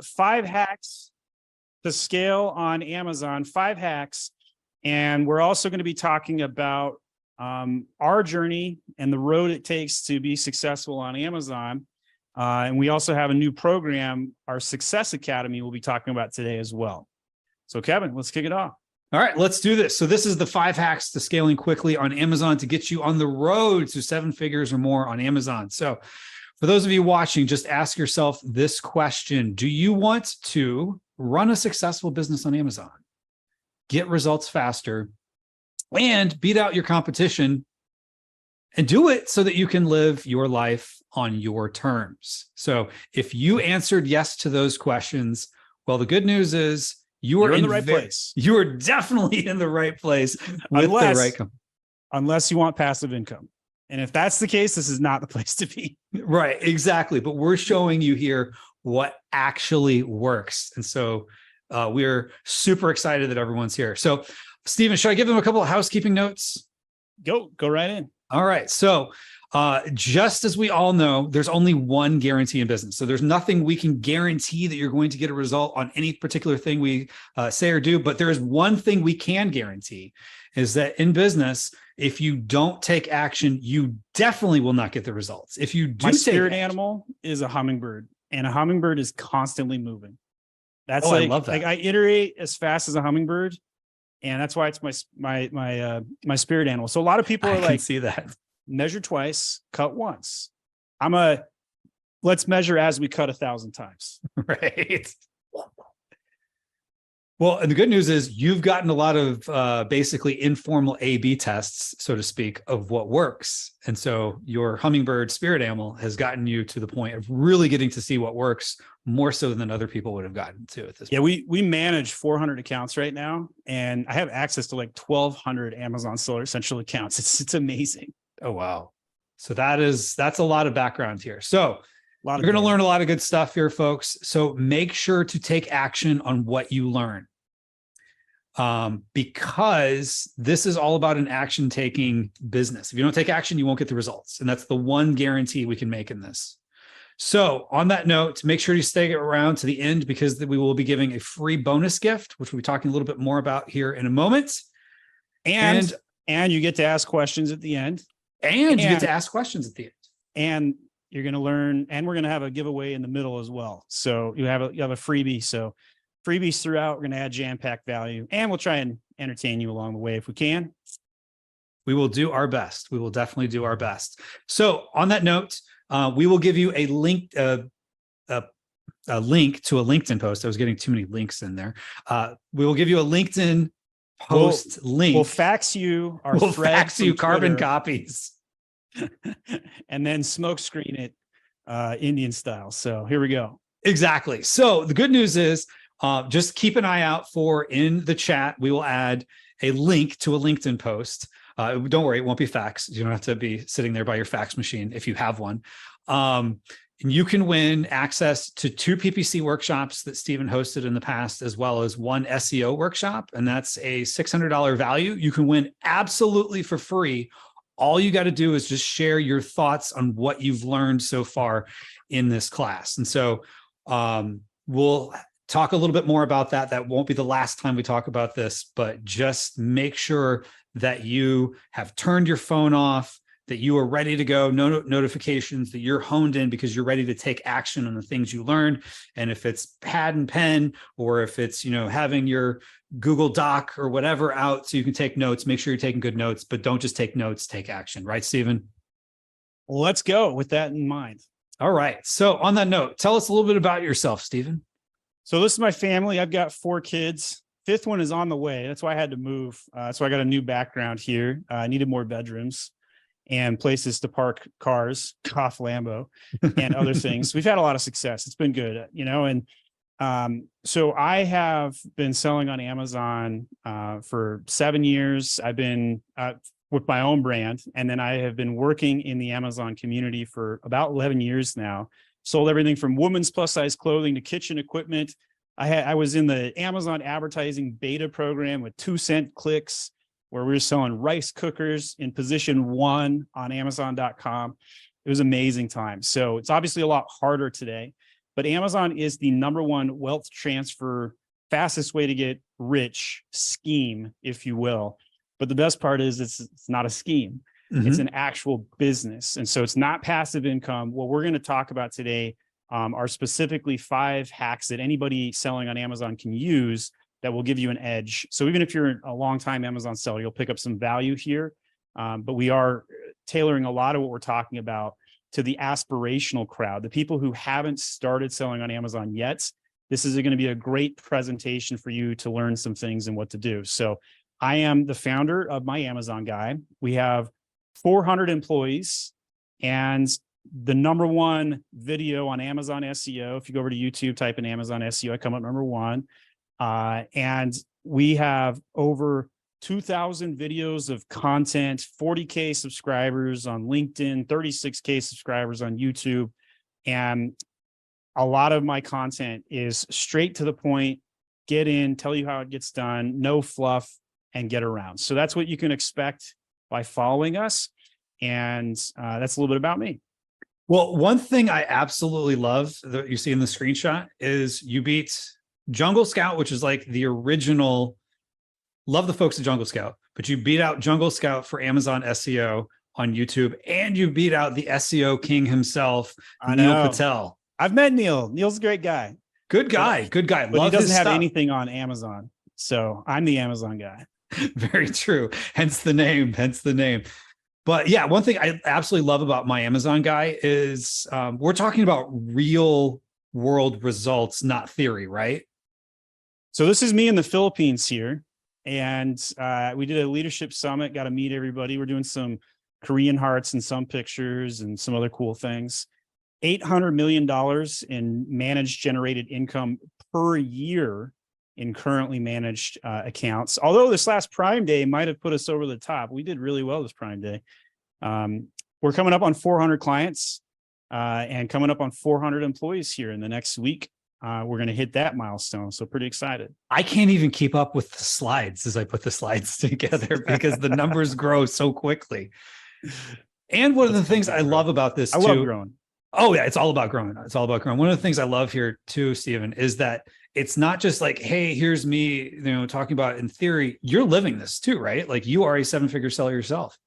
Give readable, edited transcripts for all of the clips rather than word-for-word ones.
5 hacks to scale on Amazon, 5 hacks. And we're also going to be talking about our journey and the road it takes to be successful on Amazon. And we also have a new program, our Success Academy, we'll be talking about today as well. So Kevin, let's kick it off. All right, let's do this. So this is the 5 hacks to scaling quickly on Amazon to get you on the road to 7 figures or more on Amazon. So for those of you watching, just ask yourself this question. Do you want to run a successful business on Amazon, get results faster, and beat out your competition, and do it so that you can live your life on your terms? So if you answered yes to those questions, well, the good news is you're in the right place. You are definitely in the right place with the right company. Unless you want passive income. And if that's the case, this is not the place to be. Right, exactly. But we're showing you here what actually works. And so we're super excited that everyone's here. So Stephen, should I give them a couple of housekeeping notes? Go right in. All right. So just as we all know, there's only one guarantee in business. So there's nothing we can guarantee that you're going to get a result on any particular thing we say or do. But there is one thing we can guarantee, is that in business, if you don't take action, you definitely will not get the results. If you do, my spirit animal is a hummingbird, and a hummingbird is constantly moving. That's I love that. Like I iterate as fast as a hummingbird, and that's why it's my spirit animal. So a lot of people are like, see that. Measure twice, cut once. Let's measure as we cut 1,000 times. Right. Well, and the good news is you've gotten a lot of basically informal A/B tests, so to speak, of what works. And so your hummingbird spirit animal has gotten you to the point of really getting to see what works more so than other people would have gotten to at this point. Yeah, we manage 400 accounts right now, and I have access to like 1,200 Amazon Seller Essential accounts. It's amazing. Oh, wow. So that's a lot of background here. So you're going to learn a lot of good stuff here, folks. So make sure to take action on what you learn, because this is all about an action-taking business. If you don't take action, you won't get the results. And that's the one guarantee we can make in this. So on that note, make sure you stay around to the end, because we will be giving a free bonus gift, which we'll be talking a little bit more about here in a moment. And you get to ask questions at the end. And you get to ask questions at the end. And you're going to learn, and we're going to have a giveaway in the middle as well. So you have a freebie. So freebies throughout, we're going to add jam-packed value, and we'll try and entertain you along the way if we can. We will do our best. We will definitely do our best. So on that note, we will give you a link, a link to a LinkedIn post. I was getting too many links in there. We will give you a LinkedIn post link. We'll fax you our carbon copies. And then smoke screen it Indian style. So here we go. Exactly. So the good news is just keep an eye out for, in the chat, we will add a link to a LinkedIn post. Don't worry, it won't be faxed. You don't have to be sitting there by your fax machine if you have one. And you can win access to 2 PPC workshops that Stephen hosted in the past, as well as 1 SEO workshop. And that's a $600 value. You can win absolutely for free. All you got to do is just share your thoughts on what you've learned so far in this class. And so we'll talk a little bit more about that. That won't be the last time we talk about this, but just make sure that you have turned your phone off, that you are ready to go, no notifications, that you're honed in because you're ready to take action on the things you learned. And if it's pad and pen, or if it's, having your Google Doc or whatever out so you can take notes, make sure you're taking good notes, but don't just take notes, take action. Right, Stephen? Well, let's go with that in mind. All right. So on that note, tell us a little bit about yourself, Stephen. So this is my family. I've got 4 kids. 5th one is on the way. That's why I had to move. So I got a new background here. I needed more bedrooms and places to park cars, cough Lambo, and other things. We've had a lot of success. It's been good, and so I have been selling on Amazon for 7 years. I've been with my own brand, and then I have been working in the Amazon community for about 11 years now. Sold everything from women's plus size clothing to kitchen equipment. I was in the Amazon advertising beta program with 2-cent clicks, where we were selling rice cookers in position 1 on Amazon.com. It was an amazing time. So it's obviously a lot harder today. but Amazon is the number one wealth transfer, fastest way to get rich scheme, if you will. But the best part is it's not a scheme. It's an actual business. And so it's not passive income. What we're going to talk about today are specifically 5 hacks that anybody selling on Amazon can use that will give you an edge. So even if you're a long-time Amazon seller, you'll pick up some value here. But we are tailoring a lot of what we're talking about to the aspirational crowd, the people who haven't started selling on Amazon yet. This is going to be a great presentation for you to learn some things and what to do. So I am the founder of My Amazon Guy. We have 400 employees and the number one video on Amazon SEO. If you go over to YouTube, type in Amazon SEO, I come up number one. And we have over 2,000 videos of content, 40K subscribers on LinkedIn, 36K subscribers on YouTube. And a lot of my content is straight to the point, get in, tell you how it gets done, no fluff, and get around. So that's what you can expect by following us. And that's a little bit about me. Well, one thing I absolutely love that you see in the screenshot is you beat Jungle Scout, which is like the original. Love the folks at Jungle Scout, but you beat out Jungle Scout for Amazon SEO on YouTube, and you beat out the SEO king himself, Neil Patel. I've met Neil. Neil's a great guy. Good guy. Good guy. But he doesn't have anything on Amazon. So I'm the Amazon guy. Very true. Hence the name. But yeah, one thing I absolutely love about My Amazon Guy is we're talking about real world results, not theory, right? So this is me in the Philippines here. And we did a leadership summit, got to meet everybody. We're doing some Korean hearts and some pictures and some other cool things. $800 million in managed generated income per year in currently managed accounts. Although this last Prime Day might have put us over the top. We did really well this Prime Day. We're coming up on 400 clients and coming up on 400 employees here in the next week. We're going to hit that milestone. So pretty excited. I can't even keep up with the slides as I put the slides together because the numbers grow so quickly. And one of the things I love about this, I love growing. Oh yeah, it's all about growing. It's all about growing. One of the things I love here too, Stephen, is that it's not just like, hey, here's me, talking about in theory. You're living this too, right? Like you are a 7-figure seller yourself.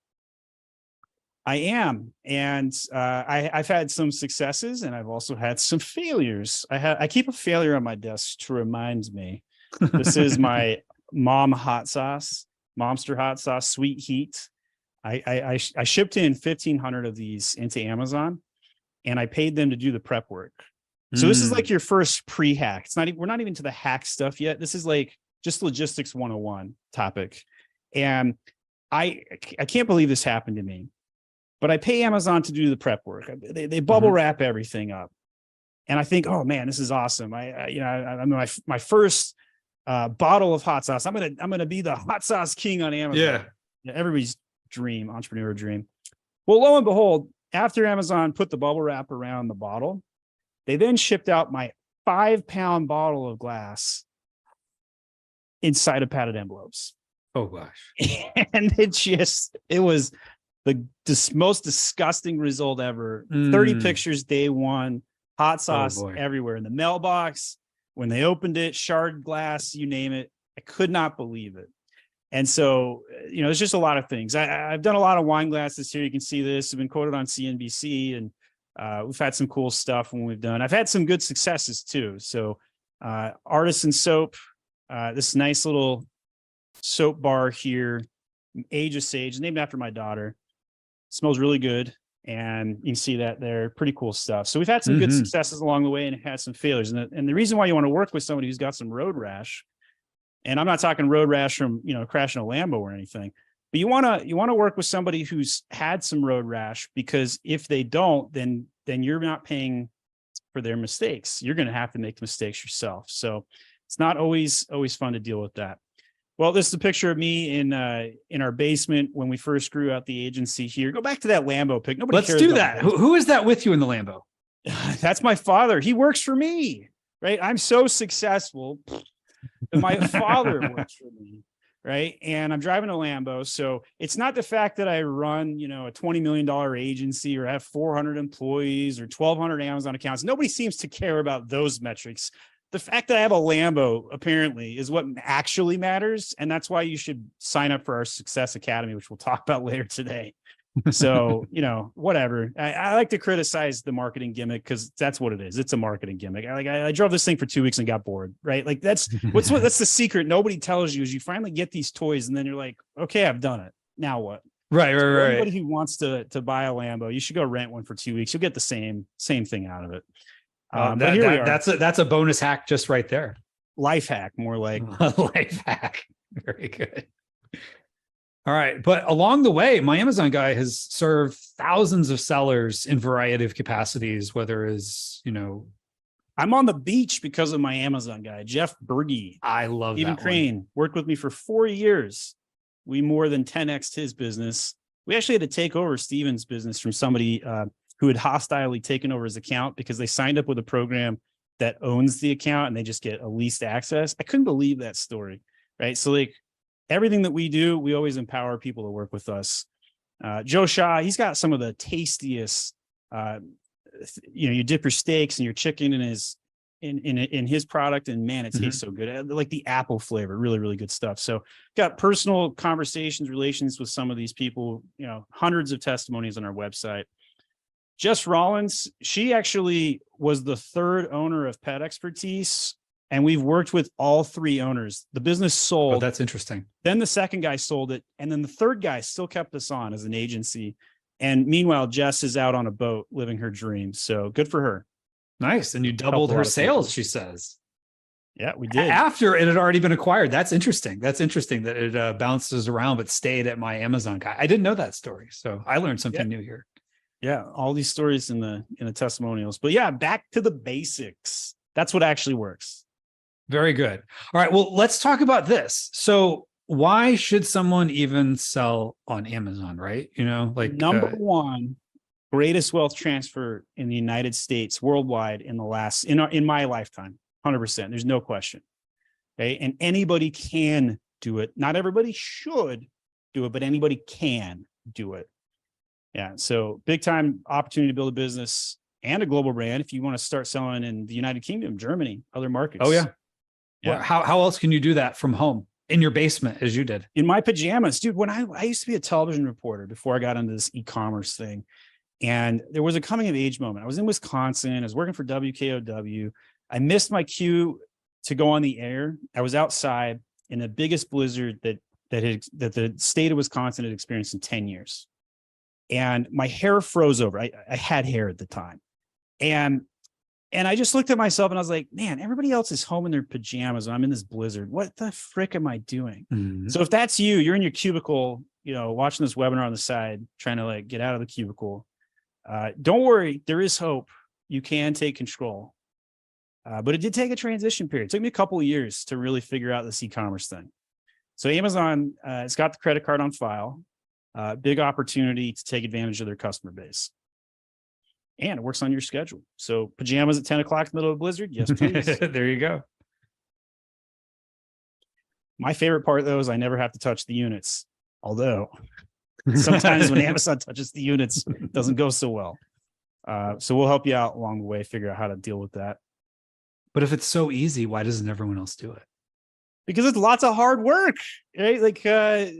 I am. And I've had some successes and I've also had some failures. I keep a failure on my desk to remind me. This is my mom hot sauce, Momster hot sauce, sweet heat. I shipped in 1,500 of these into Amazon and I paid them to do the prep work. So this is like your first pre-hack. We're not even to the hack stuff yet. This is like just logistics 101 topic. And I can't believe this happened to me. But I pay Amazon to do the prep work. They bubble wrap everything up, and I think, oh man, this is awesome. I'm my first bottle of hot sauce. I'm gonna be the hot sauce king on Amazon. Yeah, everybody's dream, entrepreneur dream. Well, lo and behold, after Amazon put the bubble wrap around the bottle, they then shipped out my 5-pound bottle of glass inside of padded envelopes. Oh gosh, and it was the most disgusting result ever. 30 pictures day one, hot sauce everywhere in the mailbox. When they opened it, shard glass, you name it. I could not believe it. And so, there's just a lot of things. I've done a lot of wine glasses here. You can see this. I've been quoted on CNBC, and we've had some cool stuff when we've done. I've had some good successes too. So Artisan Soap, this nice little soap bar here, Age of Sage, named after my daughter. Smells really good. And you can see that there. Pretty cool stuff. So we've had some good successes along the way and had some failures. And the reason why you want to work with somebody who's got some road rash, and I'm not talking road rash from, crashing a Lambo or anything, but you want to work with somebody who's had some road rash, because if they don't, then you're not paying for their mistakes. You're going to have to make mistakes yourself. So it's not always fun to deal with that. Well, this is a picture of me in our basement when we first grew out the agency here. Go back to that Lambo pic. Nobody cares. Let's do that. Who is that with you in the Lambo? That's my father. He works for me, right? I'm so successful that my father works for me, right? And I'm driving a Lambo. So it's not the fact that I run, a $20 million agency or have 400 employees or 1,200 Amazon accounts. Nobody seems to care about those metrics. The fact that I have a Lambo apparently is what actually matters. And that's why you should sign up for our Success Academy, which we'll talk about later today. So, whatever. I like to criticize the marketing gimmick because that's what it is. It's a marketing gimmick. I drove this thing for 2 weeks and got bored, right? Like that's the secret. Nobody tells you is you finally get these toys and then you're like, okay, I've done it. Now what? Right. Anybody who wants to buy a Lambo, you should go rent one for 2 weeks. You'll get the same thing out of it. But here we are. That's a bonus hack just right there. Life hack, more like. Life hack. Very good. All right. But along the way, my Amazon guy has served thousands of sellers in variety of capacities, whether it's, I'm on the beach because of my Amazon guy, Jeff Berge. I love Stephen that Crane one. worked with me for 4 years. We more than 10x'd his business. We actually had to take over Steven's business from somebody who had hostilely taken over his account because they signed up with a program that owns the account and they just get a leased access. I couldn't believe that story, right? So everything that we do, we always empower people to work with us. Joe Shaw, he's got some of the tastiest, you dip your steaks and your chicken in his product, and man, it tastes so good. Like the apple flavor, really, really good stuff. So got personal conversations, relations with some of these people, hundreds of testimonies on our website. Jess Rollins, she actually was the third owner of Pet Expertise. And we've worked with all three owners. The business sold. Oh, that's interesting. Then the second guy sold it. And then the third guy still kept us on as an agency. And meanwhile, Jess is out on a boat living her dreams. So good for her. Nice. And you doubled her sales, she says. Yeah, we did. After it had already been acquired. That's interesting. That's interesting that it bounces around, but stayed at my Amazon guy. I didn't know that story. So I learned something new here. Yeah. All these stories in the testimonials. But yeah, back to the basics. That's what actually works. Very good. All right. Well, let's talk about this. So why should someone even sell on Amazon, right? Number one, greatest wealth transfer in the United States worldwide in my lifetime, 100%. There's no question. Okay. And anybody can do it. Not everybody should do it, but anybody can do it. Yeah. So big time opportunity to build a business and a global brand if you want to start selling in the United Kingdom, Germany, other markets. Oh, yeah. Yeah. Well, how else can you do that from home in your basement as you did? In my pajamas, dude, when I used to be a television reporter before I got into this e-commerce thing. And there was a coming of age moment. I was in Wisconsin. I was working for WKOW. I missed my cue to go on the air. I was outside in the biggest blizzard that the state of Wisconsin had experienced in 10 years. And my hair froze over. I had hair at the time. And I just looked at myself and I was like, man, everybody else is home in their pajamas. And I'm in this blizzard. What the frick am I doing? Mm-hmm. So if that's you're in your cubicle, watching this webinar on the side, trying to get out of the cubicle. Don't worry, there is hope. You can take control. But it did take a transition period. It took me a couple of years to really figure out this e-commerce thing. So Amazon has got the credit card on file. Big opportunity to take advantage of their customer base. And it works on your schedule. So pajamas at 10 o'clock in the middle of a blizzard? Yes, please. There you go. My favorite part, though, is I never have to touch the units. Although sometimes when Amazon touches the units, it doesn't go so well. So we'll help you out along the way, figure out how to deal with that. But if it's so easy, why doesn't everyone else do it? Because it's lots of hard work, right? Like a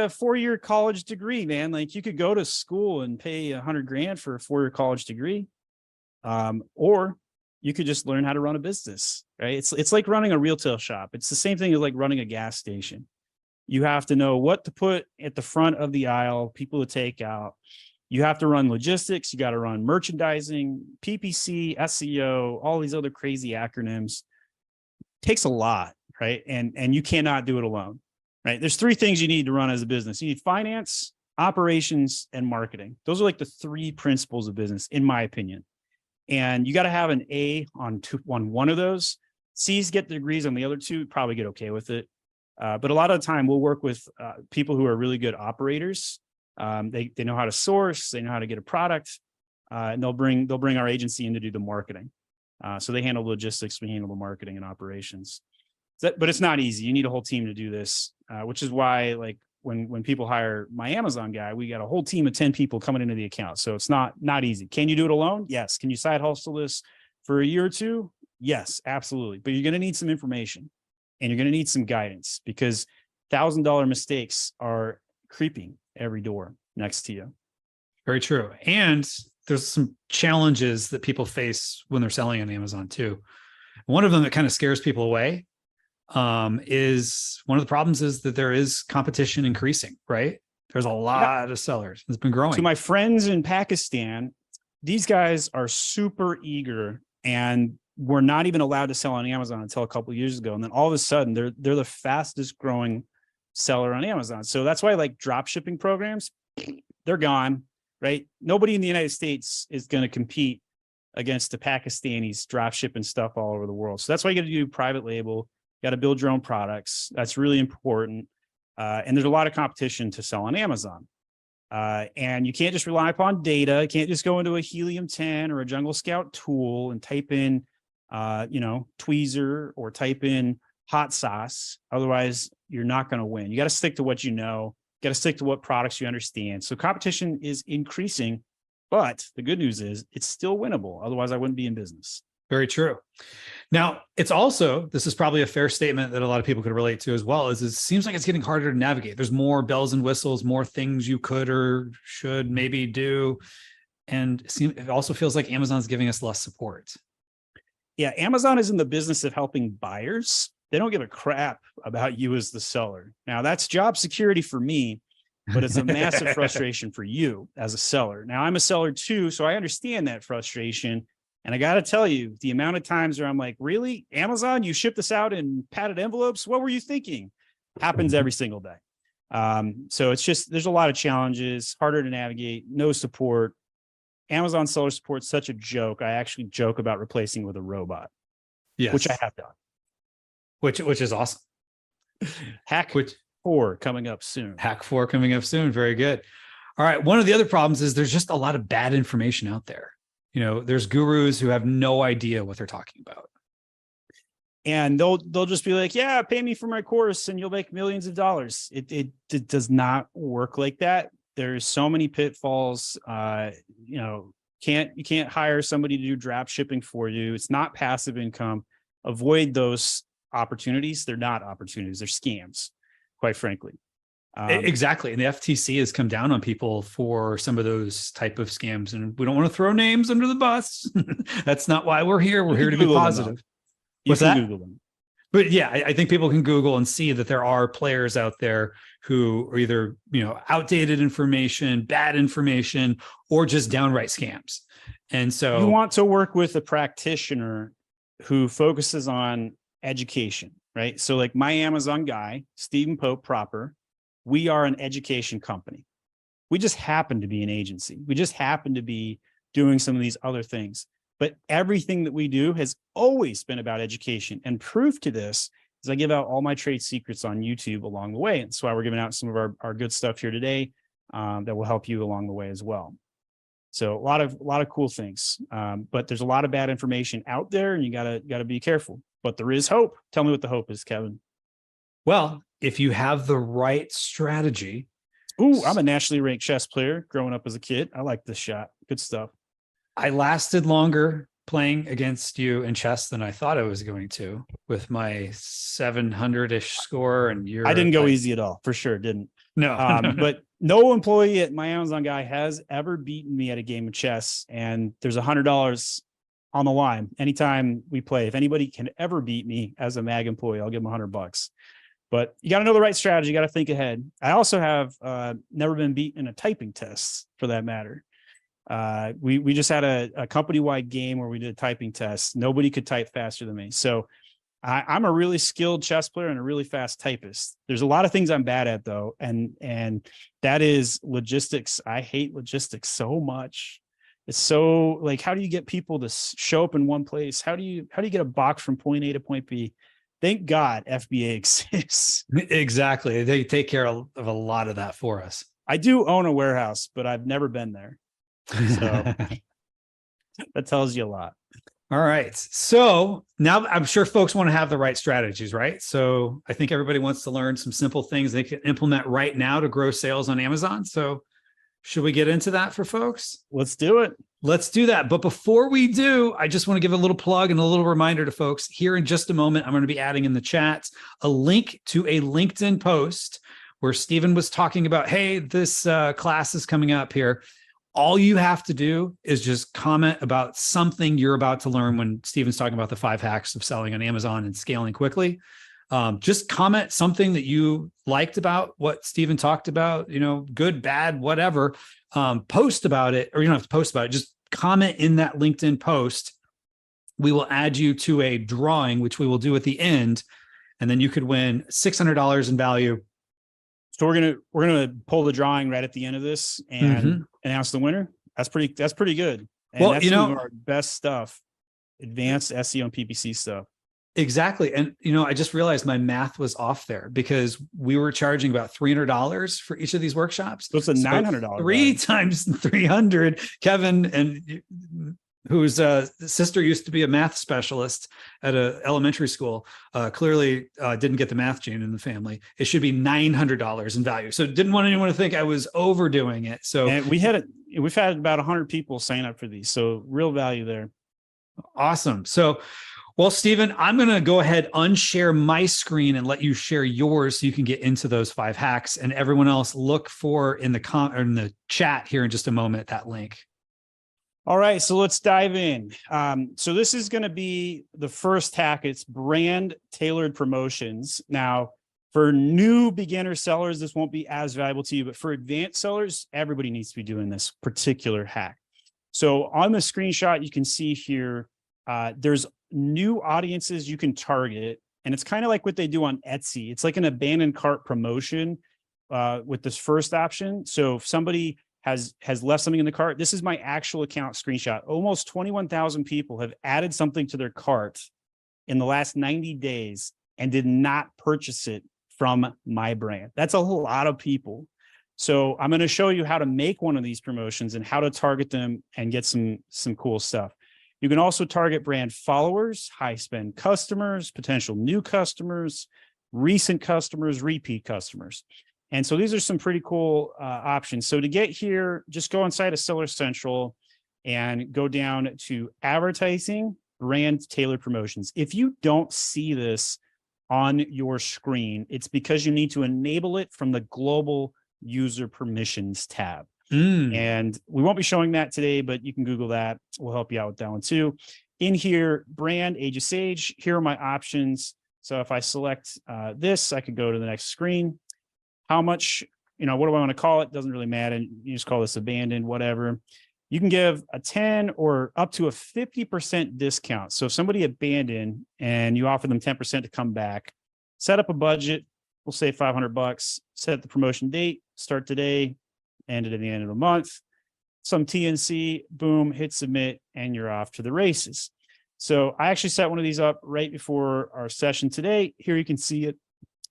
4-year college degree, man. Like you could go to school and pay $100,000 for a 4-year college degree, or you could just learn how to run a business, right? It's like running a retail shop. It's the same thing as like running a gas station. You have to know what to put at the front of the aisle, people to take out. You have to run logistics. You got to run merchandising, PPC, SEO, all these other crazy acronyms. It takes a lot. Right. And you cannot do it alone. Right. There's 3 things you need to run as a business. You need finance, operations, and marketing. Those are like the 3 principles of business, in my opinion. And you got to have an A on one of those. C's get the degrees on the other 2, probably get okay with it. But a lot of the time we'll work with people who are really good operators. They know how to source, they know how to get a product, and they'll bring our agency in to do the marketing. So they handle logistics, we handle the marketing and operations. But it's not easy. You need a whole team to do this, which is why like when people hire my Amazon guy, we got a whole team of 10 people coming into the account. So it's not easy. Can you do it alone? Yes. Can you side hustle this for a year or two? Yes, absolutely. But you're going to need some information and you're going to need some guidance because $1,000 mistakes are creeping every door next to you. Very true. And there's some challenges that people face when they're selling on Amazon too. One of them that kind of scares people away is one of the problems is that there is competition increasing, right? There's a lot of sellers. It's been growing. To my friends in Pakistan, these guys are super eager and were not even allowed to sell on Amazon until a couple of years ago. And then all of a sudden they're the fastest growing seller on Amazon. So that's why like drop shipping programs, they're gone, right? Nobody in the United States is going to compete against the Pakistanis drop shipping stuff all over the world. So that's why you got to do private label. You got to build your own products. That's really important. And there's a lot of competition to sell on Amazon. And you can't just rely upon data. You can't just go into a Helium 10 or a Jungle Scout tool and type in, tweezer or type in hot sauce. Otherwise, you're not going to win. You got to stick to what you know. You got to stick to what products you understand. So competition is increasing, but the good news is it's still winnable. Otherwise, I wouldn't be in business. Very true. Now, it's also, this is probably a fair statement that a lot of people could relate to as well, is it seems like it's getting harder to navigate. There's more bells and whistles, more things you could or should maybe do. And it also feels like Amazon's giving us less support. Yeah, Amazon is in the business of helping buyers. They don't give a crap about you as the seller. Now, that's job security for me, but it's a massive frustration for you as a seller. Now, I'm a seller too, so I understand that frustration. And I got to tell you, the amount of times where I'm like, really, Amazon, you ship this out in padded envelopes? What were you thinking? Happens every single day. So it's just, there's a lot of challenges, harder to navigate, no support. Amazon seller support is such a joke. I actually joke about replacing with a robot, yes, which I have done. Which is awesome. Hack 4 coming up soon. Hack 4 coming up soon. Very good. All right. One of the other problems is there's just a lot of bad information out there. You know, there's gurus who have no idea what they're talking about. And they'll just be like, yeah, pay me for my course and you'll make millions of dollars. It does not work like that. There's so many pitfalls. You can't hire somebody to do drop shipping for you. It's not passive income. Avoid those opportunities. They're not opportunities. They're scams, quite frankly. Exactly. And the FTC has come down on people for some of those type of scams. And we don't want to throw names under the bus. That's not why we're here. We're here to be positive. What's that? Google them. But yeah, I think people can Google and see that there are players out there who are either, outdated information, bad information, or just downright scams. And so you want to work with a practitioner who focuses on education, right? So like my Amazon guy, Stephen Pope proper, we are an education company. We just happen to be an agency. We just happen to be doing some of these other things. But everything that we do has always been about education. And proof to this is I give out all my trade secrets on YouTube along the way. And so we're giving out some of our good stuff here today that will help you along the way as well. So a lot of cool things. But there's a lot of bad information out there and you gotta be careful. But there is hope. Tell me what the hope is, Kevin. Well, if you have the right strategy. Ooh, I'm a nationally ranked chess player growing up as a kid. I like this shot. Good stuff. I lasted longer playing against you in chess than I thought I was going to with my 700-ish score. And I didn't go easy at all. For sure. Didn't. No. But no employee at my Amazon guy has ever beaten me at a game of chess. And there's $100 on the line anytime we play. If anybody can ever beat me as a MAG employee, I'll give them $100. But you got to know the right strategy. You got to think ahead. I also have never been beaten in a typing test, for that matter. We just had a company-wide game where we did a typing test. Nobody could type faster than me. So I'm a really skilled chess player and a really fast typist. There's a lot of things I'm bad at though. And that is logistics. I hate logistics so much. It's so like, how do you get people to show up in one place? How do you get a box from point A to point B? Thank God FBA exists. Exactly. They take care of a lot of that for us. I do own a warehouse, but I've never been there. So that tells you a lot. All right. So now I'm sure folks want to have the right strategies, right? So I think everybody wants to learn some simple things they can implement right now to grow sales on Amazon. So should we get into that for folks? Let's do it. Let's do that. But before we do, I just want to give a little plug and a little reminder to folks here in just a moment. I'm going to be adding in the chat a link to a LinkedIn post where Stephen was talking about, hey, this class is coming up here. All you have to do is just comment about something you're about to learn when Stephen's talking about the 5 hacks of selling on Amazon and scaling quickly. Just comment something that you liked about what Stephen talked about, good, bad, whatever. Post about it, or you don't have to post about it. Just comment in that LinkedIn post. We will add you to a drawing, which we will do at the end. And then you could win $600 in value. So we're gonna pull the drawing right at the end of this and announce the winner. That's pretty good. And well, that's some of our best stuff, advanced SEO and PPC stuff. Exactly. And, I just realized my math was off there because we were charging about $300 for each of these workshops. So it's a $900. 3 times 300. Kevin, and whose sister used to be a math specialist at an elementary school, clearly didn't get the math gene in the family. It should be $900 in value. So didn't want anyone to think I was overdoing it. So and we've had about 100 people sign up for these. So real value there. Awesome. So, well, Stephen, I'm going to go ahead, unshare my screen and let you share yours so you can get into those 5 hacks, and everyone else look for in the chat here in just a moment, that link. All right, so let's dive in. So this is going to be the first hack. It's brand tailored promotions. Now, for new beginner sellers, this won't be as valuable to you, but for advanced sellers, everybody needs to be doing this particular hack. So on the screenshot, you can see here, there's new audiences you can target, and it's kind of like what they do on Etsy. It's like an abandoned cart promotion with this first option. So if somebody has left something in the cart, this is my actual account screenshot. Almost 21,000 people have added something to their cart in the last 90 days and did not purchase it from my brand. That's a lot of people. So I'm going to show you how to make one of these promotions and how to target them and get some cool stuff. You can also target brand followers, high spend customers, potential new customers, recent customers, repeat customers. And so these are some pretty cool options. So to get here, just go inside of Seller Central and go down to advertising, brand tailored promotions. If you don't see this on your screen, it's because you need to enable it from the global user permissions tab. And we won't be showing that today, but you can Google that. We'll help you out with that one too. In here, brand, age of sage, here are my options. So if I select this, I could go to the next screen. How much, what do I want to call it? Doesn't really matter. You just call this abandoned, whatever. You can give a 10 or up to a 50% discount. So if somebody abandoned and you offer them 10% to come back, set up a budget. We'll say $500, set the promotion date, start today, end it at the end of the month, some TNC, boom, hit submit, and you're off to the races. So I actually set one of these up right before our session today. Here you can see it.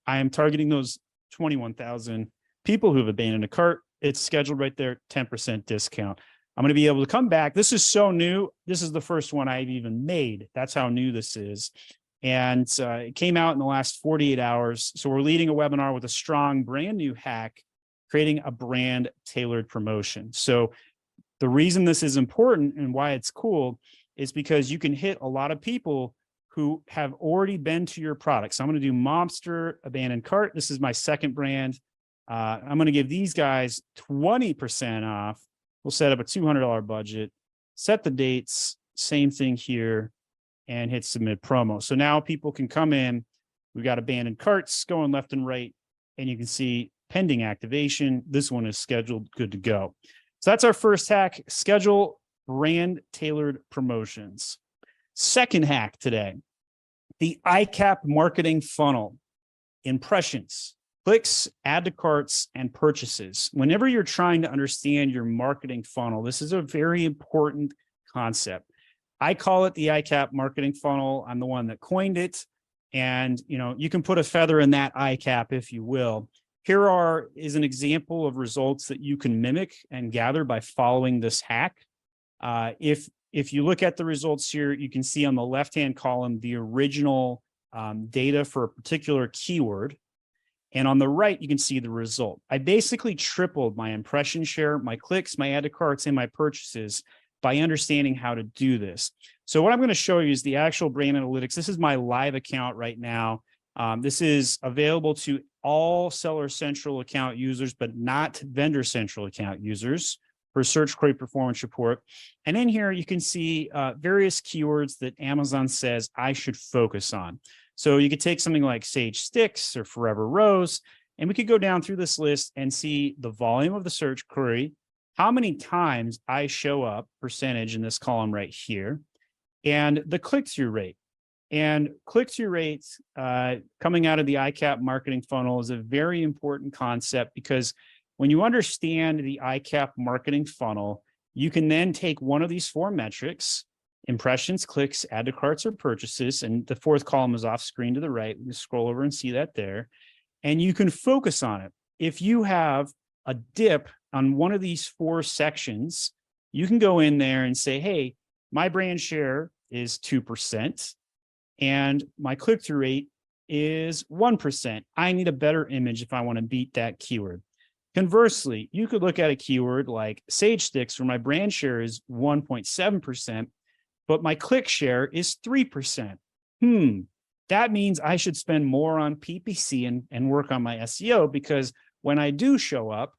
I am targeting those 21,000 people who have abandoned a cart. It's scheduled right there, 10% discount. I'm going to be able to come back. This is so new. This is the first one I've even made. That's how new this is. And it came out in the last 48 hours. So we're leading a webinar with a strong brand new hack, creating a brand tailored promotion. So the reason this is important and why it's cool is because you can hit a lot of people who have already been to your product. So I'm going to do Momster Abandoned Cart. This is my second brand. I'm going to give these guys 20% off. We'll set up a $200 budget, set the dates, same thing here, and hit submit promo. So now people can come in. We've got abandoned carts going left and right, and you can see pending activation. This one is scheduled, good to go. So that's our first hack, schedule brand tailored promotions. Second hack today, the ICAP marketing funnel, impressions, clicks, add to carts, and purchases. Whenever you're trying to understand your marketing funnel, this is a very important concept. I call it the ICAP marketing funnel. I'm the one that coined it. And you can put a feather in that ICAP if you will. Here is an example of results that you can mimic and gather by following this hack. If if you look at the results here, you can see on the left-hand column, the original data for a particular keyword. And on the right, you can see the result. I basically tripled my impression share, my clicks, my add to carts, and my purchases by understanding how to do this. So what I'm going to show you is the actual brand analytics. This is my live account right now. This is available to all Seller Central account users, but not Vendor Central account users for Search Query Performance Report. And in here, you can see various keywords that Amazon says I should focus on. So you could take something like Sage Sticks or Forever Rose, and we could go down through this list and see the volume of the search query, how many times I show up, percentage in this column right here, and the click-through rate. And click-through rates coming out of the ICAP marketing funnel is a very important concept, because when you understand the ICAP marketing funnel, you can then take one of these 4 metrics, impressions, clicks, add to carts, or purchases, and the 4th column is off screen to the right. We can scroll over and see that there, and you can focus on it. If you have a dip on one of these 4 sections, you can go in there and say, hey, my brand share is 2%, and my click-through rate is 1%. I need a better image if I want to beat that keyword. Conversely, you could look at a keyword like Sage Sticks, where my brand share is 1.7%, but my click share is 3%. That means I should spend more on PPC and work on my SEO, because when I do show up,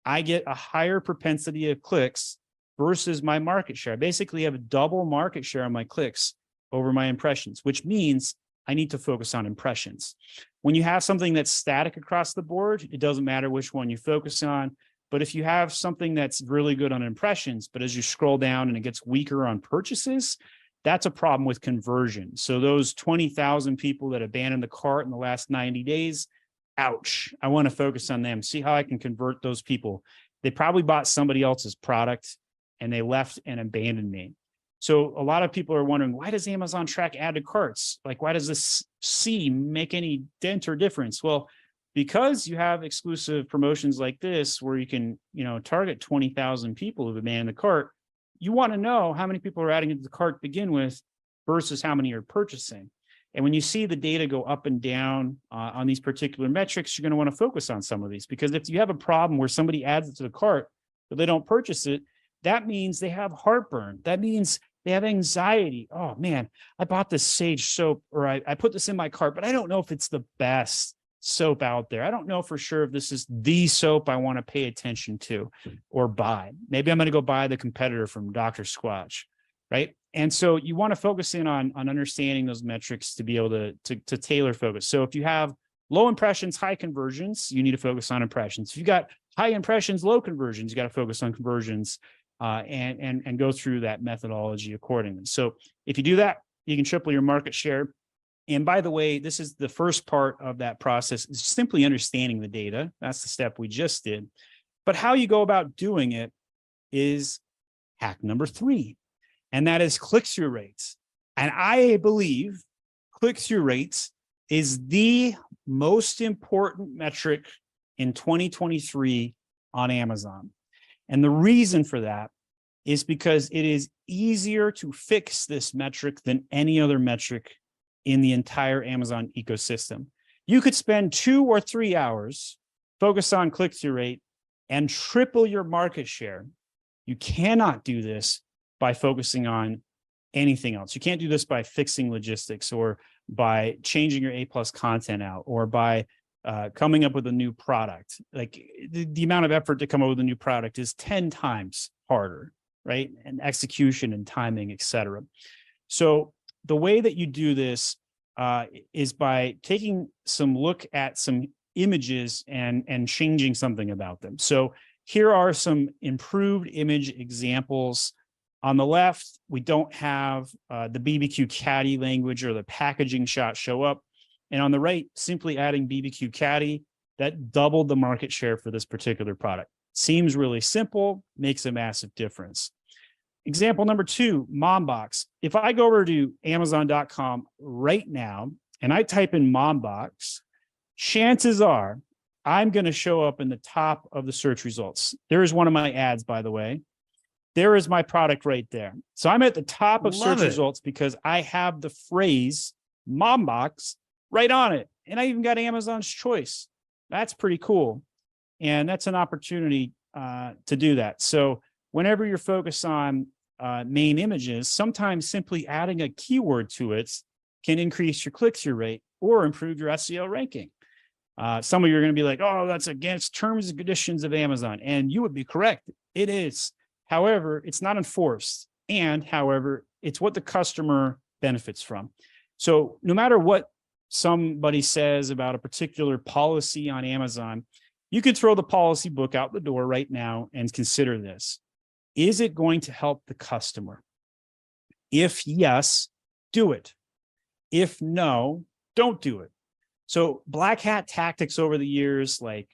I get a higher propensity of clicks versus my market share. I basically have a double market share on my clicks over my impressions, which means I need to focus on impressions. When you have something that's static across the board, it doesn't matter which one you focus on. But if you have something that's really good on impressions, but as you scroll down and it gets weaker on purchases, that's a problem with conversion. So those 20,000 people that abandoned the cart in the last 90 days, ouch, I want to focus on them. See how I can convert those people. They probably bought somebody else's product and they left and abandoned me. So a lot of people are wondering, why does Amazon track add to carts? Like, why does this C make any dent or difference? Well, because you have exclusive promotions like this, where you can, target 20,000 people who've abandoned the cart, you want to know how many people are adding it to the cart to begin with versus how many are purchasing. And when you see the data go up and down on these particular metrics, you're going to want to focus on some of these, because if you have a problem where somebody adds it to the cart, but they don't purchase it, that means they have heartburn. That means they have anxiety. Oh man, I bought this Sage soap, or I put this in my cart, but I don't know if it's the best soap out there. I don't know for sure if this is the soap I want to pay attention to or buy. Maybe I'm going to go buy the competitor from Dr. Squatch, right? And so you want to focus in on understanding those metrics to be able to tailor focus. So if you have low impressions, high conversions, you need to focus on impressions. If you got high impressions, low conversions, you got to focus on conversions and go through that methodology accordingly. So if you do that, you can triple your market share. And by the way, this is the first part of that process, is simply understanding the data. That's the step we just did. But how you go about doing it is hack number 3, and that is click-through rates. And I believe click-through rates is the most important metric in 2023 on Amazon. And the reason for that is because it is easier to fix this metric than any other metric in the entire Amazon ecosystem. You could spend 2 or 3 hours, focus on click-through rate, and triple your market share. You cannot do this by focusing on anything else. You can't do this by fixing logistics, or by changing your A+ content out, or by coming up with a new product. Like the amount of effort to come up with a new product is 10 times harder, right? And execution and timing, et cetera. So the way that you do this is by taking some look at some images and changing something about them. So here are some improved image examples. On the left, we don't have the BBQ Caddy language or the packaging shot show up. And on the right, simply adding BBQ Caddy, that doubled the market share for this particular product. Seems really simple, makes a massive difference. Example number 2, MomBox. If I go over to Amazon.com right now and I type in MomBox, chances are I'm going to show up in the top of the search results. There is one of my ads, by the way. There is my product right there. So I'm at the top of Love search it. results because I have the phrase mom box right on it. And I even got Amazon's choice. That's pretty cool. And that's an opportunity to do that. So whenever you're focused on main images, sometimes simply adding a keyword to it can increase your click-through rate or improve your SEO ranking. Some of you are going to be like, oh, that's against terms and conditions of Amazon. And you would be correct. It is. However, it's not enforced. And however, it's what the customer benefits from. So no matter what somebody says about a particular policy on Amazon, you could throw the policy book out the door right now and consider this. Is it going to help the customer? If yes, do it. If no, don't do it. So black hat tactics over the years, like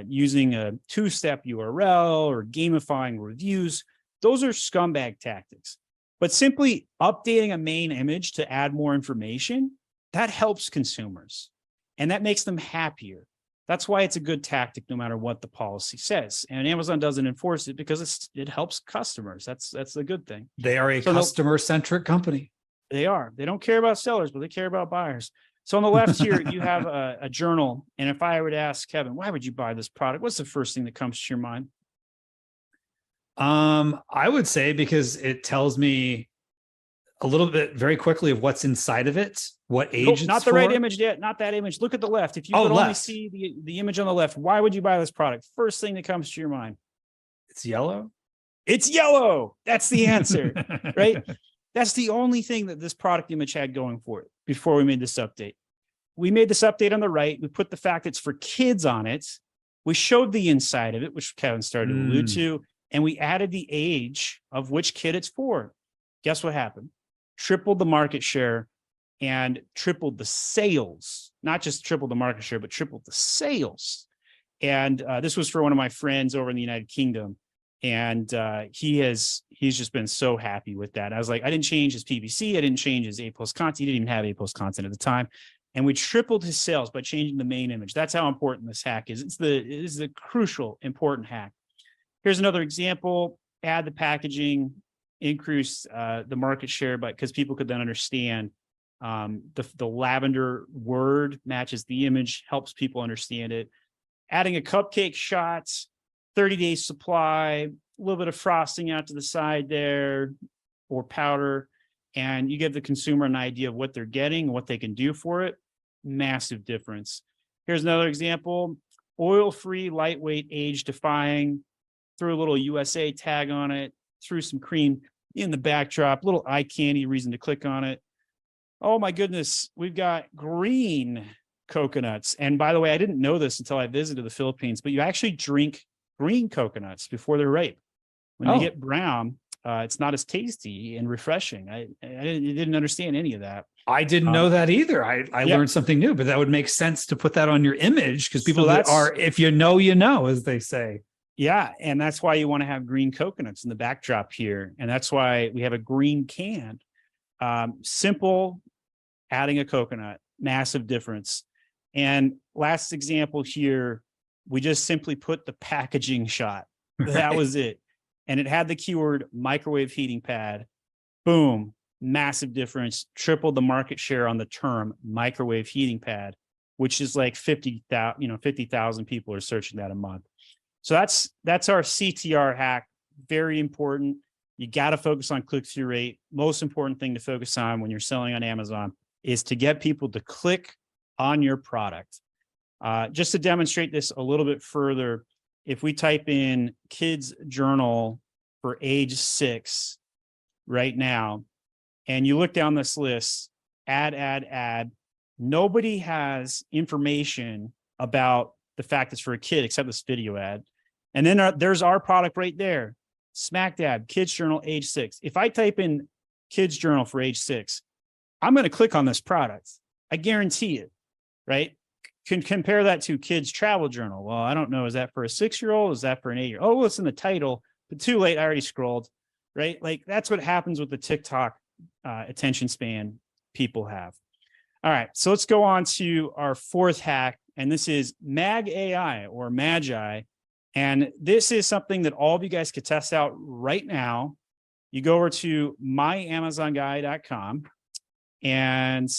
using a two-step URL or gamifying reviews, those are scumbag tactics. But simply updating a main image to add more information, that helps consumers and that makes them happier. That's why it's a good tactic no matter what the policy says. And Amazon doesn't enforce it because it helps customers. That's a good thing. They are a customer-centric company. They are. They don't care about sellers, but they care about buyers. So on the left here, you have a journal. And if I were to ask Kevin, why would you buy this product? What's the first thing that comes to your mind? I would say because it tells me a little bit very quickly of what's inside of it, what age Nope, it's not the for. right image yet, not that image. Look at the left. If you could only see the image on the left, why would you buy this product? First thing that comes to your mind. It's yellow. It's yellow. That's the answer, right? That's the only thing that this product image had going for it before we made this update. We made this update on the right. We put the fact it's for kids on it. We showed the inside of it, which Kevin started to allude to, and we added the age of which kid it's for. Guess what happened? Tripled the market share and tripled the sales. Not just tripled the market share, but tripled the sales. And this was for one of my friends over in the United Kingdom. And he's just been so happy with that. I was like, I didn't change his PPC. I didn't change his A+ content. He didn't even have A+ content at the time. And we tripled his sales by changing the main image. That's how important this hack is. It is the crucial, important hack. Here's another example. Add the packaging, increase the market share, but because people could then understand the lavender word matches the image, helps people understand it. Adding a cupcake shot, 30-day supply, a little bit of frosting out to the side there or powder, and you give the consumer an idea of what they're getting, what they can do for it. Massive difference. Here's another example. Oil-free, lightweight, age-defying. Threw a little USA tag on it, threw some cream in the backdrop, little eye candy reason to click on it. Oh my goodness, we've got green coconuts. And by the way, I didn't know this until I visited the Philippines, but you actually drink green coconuts before they're ripe. When they get brown, it's not as tasty and refreshing. I didn't understand any of that. I didn't know that either. I learned something new, but that would make sense to put that on your image because people that are, if you know, as they say. Yeah. And that's why you want to have green coconuts in the backdrop here. And that's why we have a green can. Simple, adding a coconut, massive difference. And last example here, we just simply put the packaging shot. That was it. And it had the keyword microwave heating pad. Boom, massive difference. Tripled the market share on the term microwave heating pad, which is like 50,000 people are searching that a month. So that's our CTR hack. Very important. You got to focus on click-through rate. Most important thing to focus on when you're selling on Amazon is to get people to click on your product. Just to demonstrate this a little bit further, if we type in kids journal for age 6 right now, and you look down this list, add, nobody has information about the fact it's for a kid except this video ad. And then there's our product right there. Smack dab, kids journal, age 6. If I type in kids journal for age 6, I'm going to click on this product. I guarantee it, right? Can compare that to kids travel journal. Well, I don't know. Is that for a 6-year-old? Is that for an 8-year-old? Oh, well, it's in the title, but too late. I already scrolled, right? Like that's what happens with the TikTok attention span people have. All right. So let's go on to our fourth hack. And this is Mag AI or Magi. And this is something that all of you guys could test out right now. You go over to myamazonguy.com and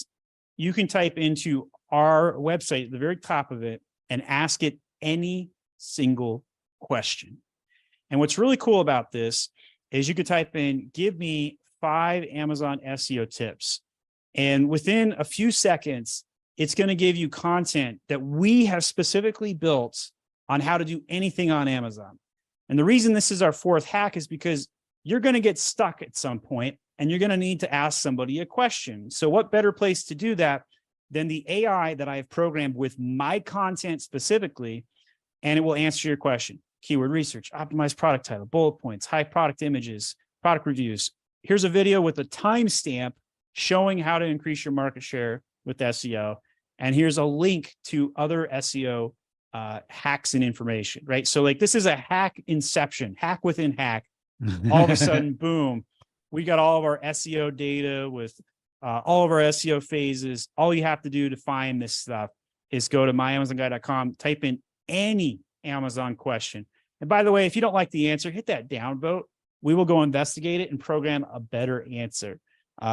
you can type into our website at the very top of it and ask it any single question. And what's really cool about this is you could type in, give me 5 Amazon SEO tips. And within a few seconds, it's going to give you content that we have specifically built on how to do anything on Amazon. And the reason this is our 4th hack is because you're going to get stuck at some point and you're going to need to ask somebody a question. So what better place to do that than the AI that I have programmed with my content specifically, and it will answer your question. Keyword research, optimized product title, bullet points, high product images, product reviews. Here's a video with a timestamp showing how to increase your market share with SEO. And here's a link to other SEO hacks and information, right? So like this is a hack inception, hack within hack. All of a sudden, boom, we got all of our SEO data with all of our SEO phases. All you have to do to find this stuff is go to myamazonguy.com, type in any Amazon question. And by the way, if you don't like the answer, hit that downvote. We will go investigate it and program a better answer.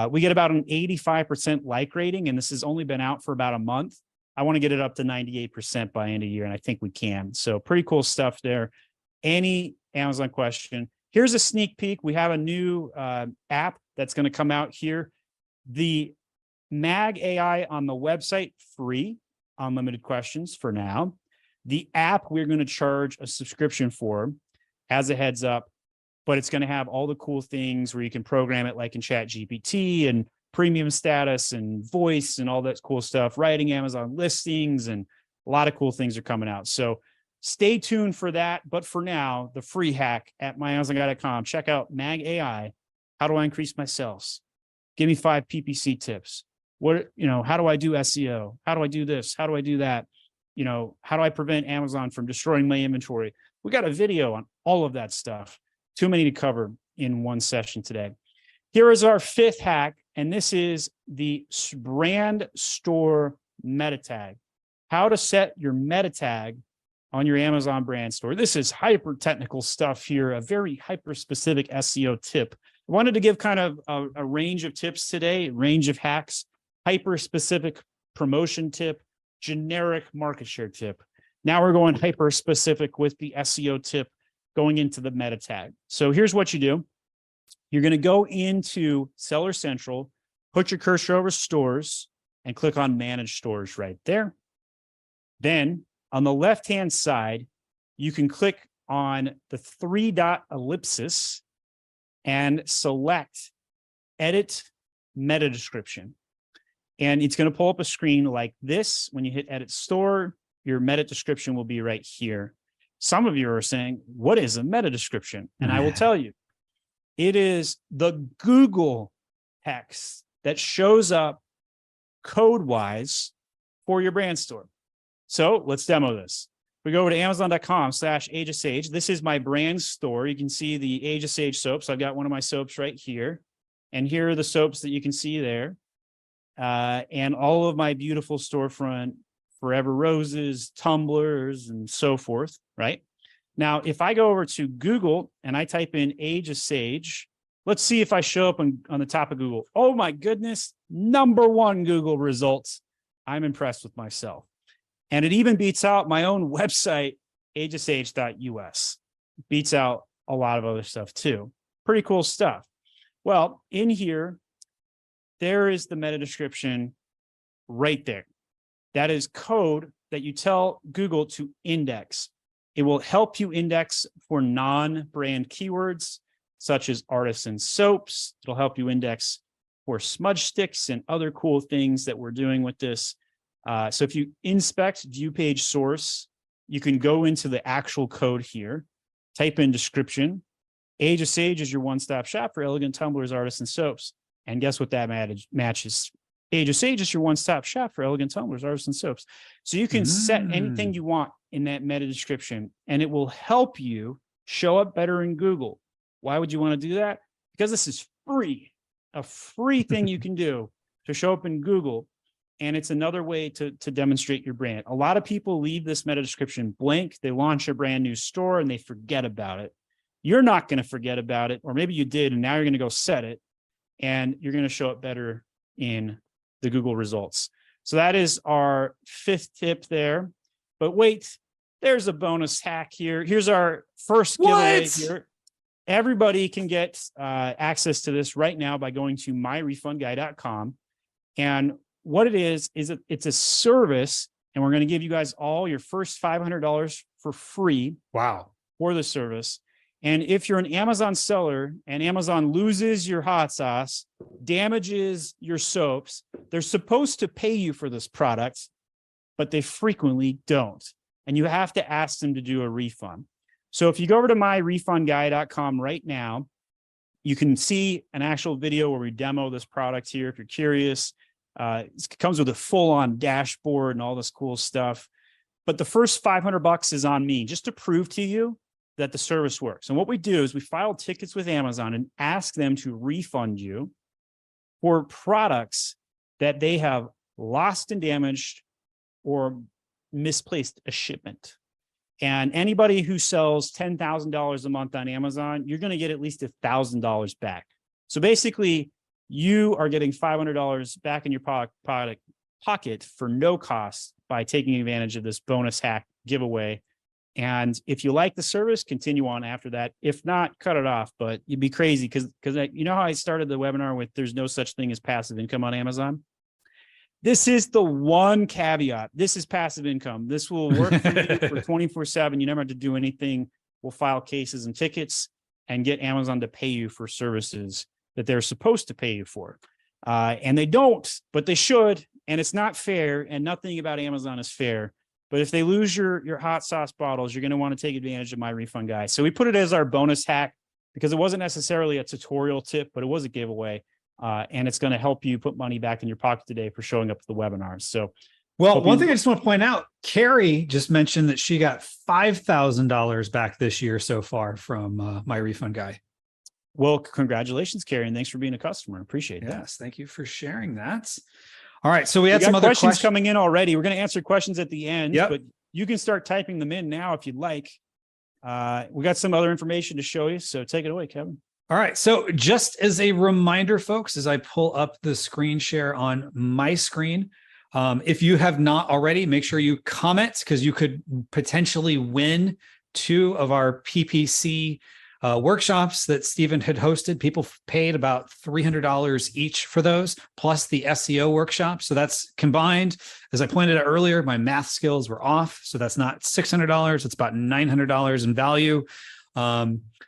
We get about an 85% like rating, and this has only been out for about a month. I want to get it up to 98% by end of year, and I think we can. So pretty cool stuff there. Any Amazon question. Here's a sneak peek. We have a new app that's going to come out here. The Mag AI on the website, free, unlimited questions for now. The app we're going to charge a subscription for as a heads up, but it's going to have all the cool things where you can program it like in ChatGPT and premium status and voice and all that cool stuff, writing Amazon listings, and a lot of cool things are coming out. So stay tuned for that. But for now, the free hack at myamazonguy.com. Check out Mag AI. How do I increase my sales? Give me 5 PPC tips. How do I do SEO? How do I do this? How do I do that? How do I prevent Amazon from destroying my inventory? We got a video on all of that stuff. Too many to cover in one session today. Here is our 5th hack, and this is the brand store meta tag. How to set your meta tag on your Amazon brand store. This is hyper technical stuff here, a very hyper specific SEO tip. I wanted to give kind of a range of tips today, a range of hacks, hyper specific promotion tip, generic market share tip. Now we're going hyper specific with the SEO tip going into the meta tag. So here's what you do. You're going to go into Seller Central, put your cursor over stores, and click on Manage Stores right there. Then on the left-hand side, you can click on the 3-dot ellipsis and select Edit Meta Description. And it's going to pull up a screen like this. When you hit Edit Store, your meta description will be right here. Some of you are saying, what is a meta description? And I will tell you, it is the Google text that shows up code-wise for your brand store. So let's demo this. We go over to amazon.com/Age of Sage. This is my brand store. You can see the Age of Sage soaps. I've got one of my soaps right here. And here are the soaps that you can see there. And all of my beautiful storefront, Forever Roses, tumblers, and so forth, right? Now, if I go over to Google and I type in Age of Sage, let's see if I show up on the top of Google. Oh my goodness, #1 Google results. I'm impressed with myself. And it even beats out my own website, ageofsage.us. Beats out a lot of other stuff too. Pretty cool stuff. Well, in here, there is the meta description right there. That is code that you tell Google to index. It will help you index for non-brand keywords, such as artisan soaps. It'll help you index for smudge sticks and other cool things that we're doing with this. So if you inspect view page source, you can go into the actual code here, type in description. Age of Sage is your one-stop shop for elegant tumblers, artisan soaps. And guess what that matches? Age of Sage is your one-stop shop for elegant tumblers, artisan soaps. So you can set anything you want in that meta description, and it will help you show up better in Google. Why would you want to do that? Because this is free, a free thing you can do to show up in Google. and it's another way to demonstrate your brand. A lot of people leave this meta description blank. They launch a brand new store and they forget about it. You're not going to forget about it, or maybe you did, and now you're going to go set it, and you're going to show up better in the Google results. So that is our 5th tip there. But wait, there's a bonus hack here. Here's our first giveaway here. Everybody can get access to this right now by going to myrefundguy.com. And what it is it's a service, and we're going to give you guys all your first $500 for free. Wow. For the service. And if you're an Amazon seller and Amazon loses your hot sauce, damages your soaps, they're supposed to pay you for this product, but they frequently don't. And you have to ask them to do a refund. So if you go over to myrefundguy.com right now, you can see an actual video where we demo this product here. If you're curious, it comes with a full-on dashboard and all this cool stuff. But the first $500 is on me, just to prove to you that the service works. And what we do is we file tickets with Amazon and ask them to refund you for products that they have lost and damaged or misplaced a shipment. And anybody who sells $10,000 a month on Amazon, you're going to get at least $1,000 back. So basically, you are getting $500 back in your pocket for no cost by taking advantage of this bonus hack giveaway. And if you like the service, continue on after that. If not, cut it off. But you'd be crazy because you know how I started the webinar with there's no such thing as passive income on Amazon? This is the one caveat. This is passive income. This will work for you for 24/7. You never have to do anything. We'll file cases and tickets and get Amazon to pay you for services that they're supposed to pay you for. And they don't, but they should. And it's not fair. And nothing about Amazon is fair. But if they lose your hot sauce bottles, you're going to want to take advantage of My Refund Guy. So we put it as our bonus hack because it wasn't necessarily a tutorial tip, but it was a giveaway. And it's going to help you put money back in your pocket today for showing up at the webinars. So, well, one thing I just want to point out, Carrie just mentioned that she got $5,000 back this year so far from My Refund Guy. Well, congratulations, Carrie, and thanks for being a customer. Appreciate that. Yes, thank you for sharing that. All right, so we had some other questions coming in already. We're going to answer questions at the end, yep. But you can start typing them in now if you'd like. We got some other information to show you, so take it away, Kevin. All right, so just as a reminder, folks, as I pull up the screen share on my screen, if you have not already, make sure you comment because you could potentially win 2 of our PPC workshops that Stephen had hosted. People paid about $300 each for those, plus the SEO workshop. So that's combined. As I pointed out earlier, my math skills were off. So that's not $600. It's about $900 in value.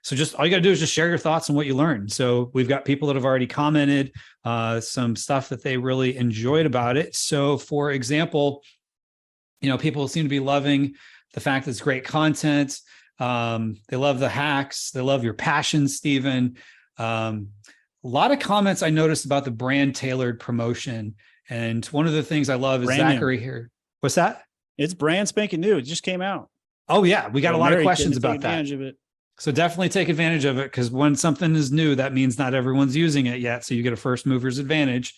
So just all you got to do is just share your thoughts on what you learned. So we've got people that have already commented some stuff that they really enjoyed about it. So for example, people seem to be loving the fact that it's great content. They love the hacks. They love your passion, Stephen. A lot of comments I noticed about the brand tailored promotion. And one of the things I love is Zachary here. What's that? It's brand spanking new. It just came out. Oh yeah. We got a lot of questions about that. Of it. So definitely take advantage of it because when something is new, that means not everyone's using it yet. So you get a first mover's advantage.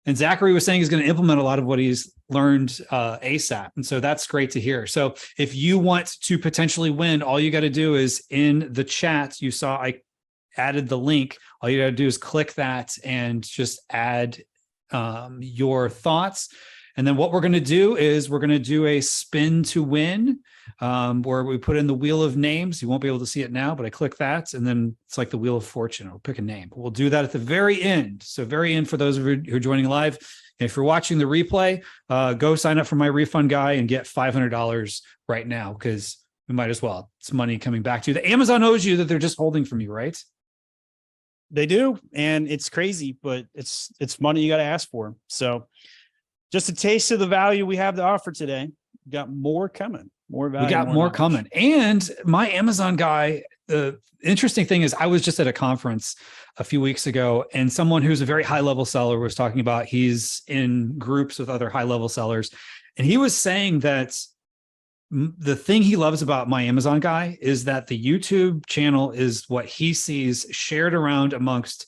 And Zachary was saying he's going to implement a lot of what he's learned ASAP. And so that's great to hear. So if you want to potentially win, all you got to do is in the chat, you saw I added the link. All you got to do is click that and just add your thoughts. And then what we're going to do is we're going to do a spin to win where we put in the wheel of names. You won't be able to see it now, but I click that. And then it's like the wheel of fortune. I'll pick a name. We'll do that at the very end. So very end for those of you who are joining live. And if you're watching the replay, go sign up for My Refund Guy and get $500 right now because we might as well. It's money coming back to you. The Amazon owes you that they're just holding from you, right? They do. And it's crazy, but it's money you got to ask for. So just a taste of the value we have to offer today. We got more coming, more value. We got more coming. And my Amazon guy, the interesting thing is I was just at a conference a few weeks ago and someone who's a very high level seller was talking about he's in groups with other high level sellers. And he was saying that the thing he loves about my Amazon guy is that the YouTube channel is what he sees shared around amongst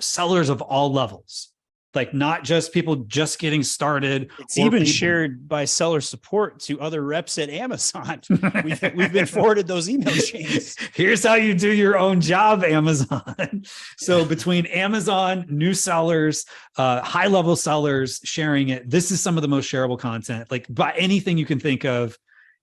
sellers of all levels. Like not just people just getting started. It's even shared by seller support to other reps at Amazon. We've been forwarded those email chains. Here's how you do your own job, Amazon. So between Amazon, new sellers, high level sellers sharing it, this is some of the most shareable content. Like by anything you can think of,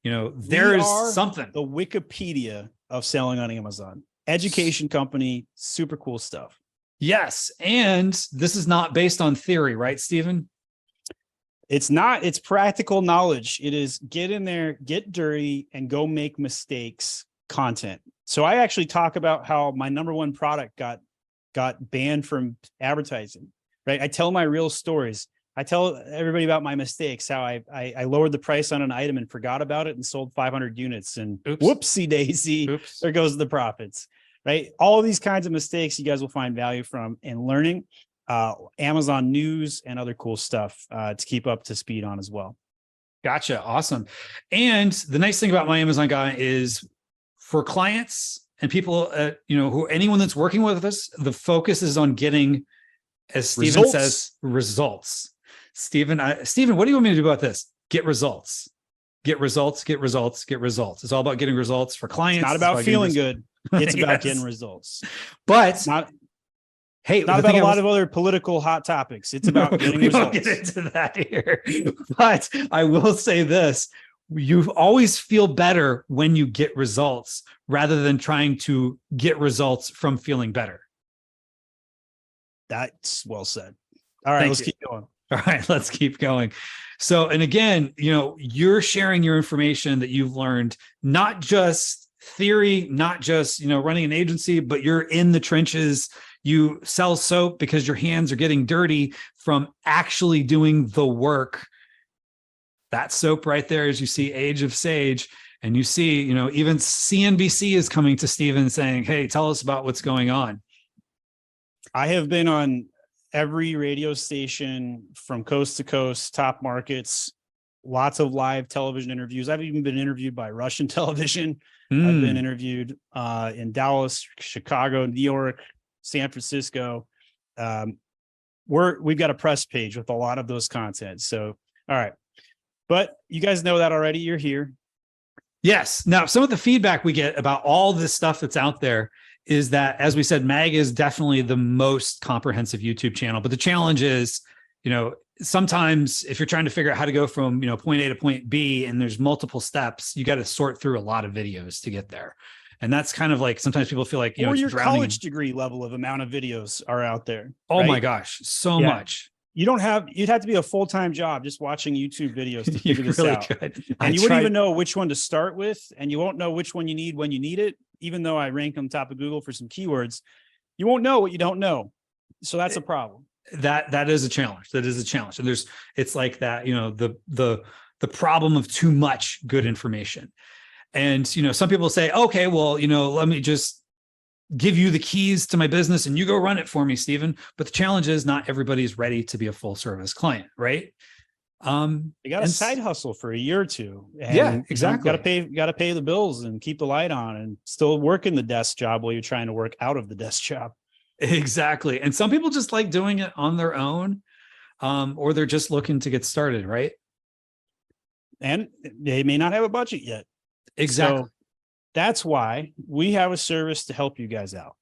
there's something. The Wikipedia of selling on Amazon. Education company, super cool stuff. Yes. And this is not based on theory, right, Stephen? It's not. It's practical knowledge. It is get in there, get dirty, and go make mistakes content. So I actually talk about how my number one product got banned from advertising, right? I tell my real stories. I tell everybody about my mistakes, how I lowered the price on an item and forgot about it and sold 500 units and whoopsie daisy, there goes the profits. Right. All of these kinds of mistakes you guys will find value from in learning Amazon news and other cool stuff to keep up to speed on as well. Gotcha. Awesome. And the nice thing about My Amazon Guy is for clients and people, anyone that's working with us, the focus is on getting, as Stephen says, results. Stephen, what do you want me to do about this? Get results. Get results, get results, get results. It's all about getting results for clients. It's not about feeling good. It's about getting results. But not about a lot of other political hot topics. It's about getting results. We won't get into that here. But I will say this. You always feel better when you get results rather than trying to get results from feeling better. That's well said. All right, let's keep going. All right, let's keep going. So, and again, you're sharing your information that you've learned, not just theory, not just, running an agency, but you're in the trenches. You sell soap because your hands are getting dirty from actually doing the work. That soap right there, as you see Age of Sage, and you see, even CNBC is coming to Stephen saying, hey, tell us about what's going on. I have been on every radio station from coast to coast, top markets, lots of live television interviews. I've even been interviewed by Russian television. I've been interviewed in Dallas, Chicago, New York, San Francisco. We've got a press page with a lot of those content. So, all right. But you guys know that already. You're here. Yes. Now, some of the feedback we get about all this stuff that's out there is that, as we said, Mag is definitely the most comprehensive YouTube channel. But the challenge is, sometimes if you're trying to figure out how to go from, point A to point B, and there's multiple steps, you got to sort through a lot of videos to get there. And that's kind of like, sometimes people feel like, or your college degree level of amount of videos are out there. Oh right? My gosh, so much. You'd have to be a full-time job just watching YouTube videos to figure this out. And you wouldn't even know which one to start with, and you won't know which one you need when you need it. Even though I rank on top of Google for some keywords, you won't know what you don't know. So that's a problem. That is a challenge. That is a challenge. And it's like that, the problem of too much good information. And, some people say, okay, well, let me just give you the keys to my business and you go run it for me, Stephen. But the challenge is not everybody's ready to be a full service client, right? You got a side hustle for a year or two. And, yeah, exactly. Got to pay the bills and keep the light on and still working the desk job while you're trying to work out of the desk job. Exactly. And some people just like doing it on their own, or they're just looking to get started, right? And they may not have a budget yet. Exactly. So that's why we have a service to help you guys out.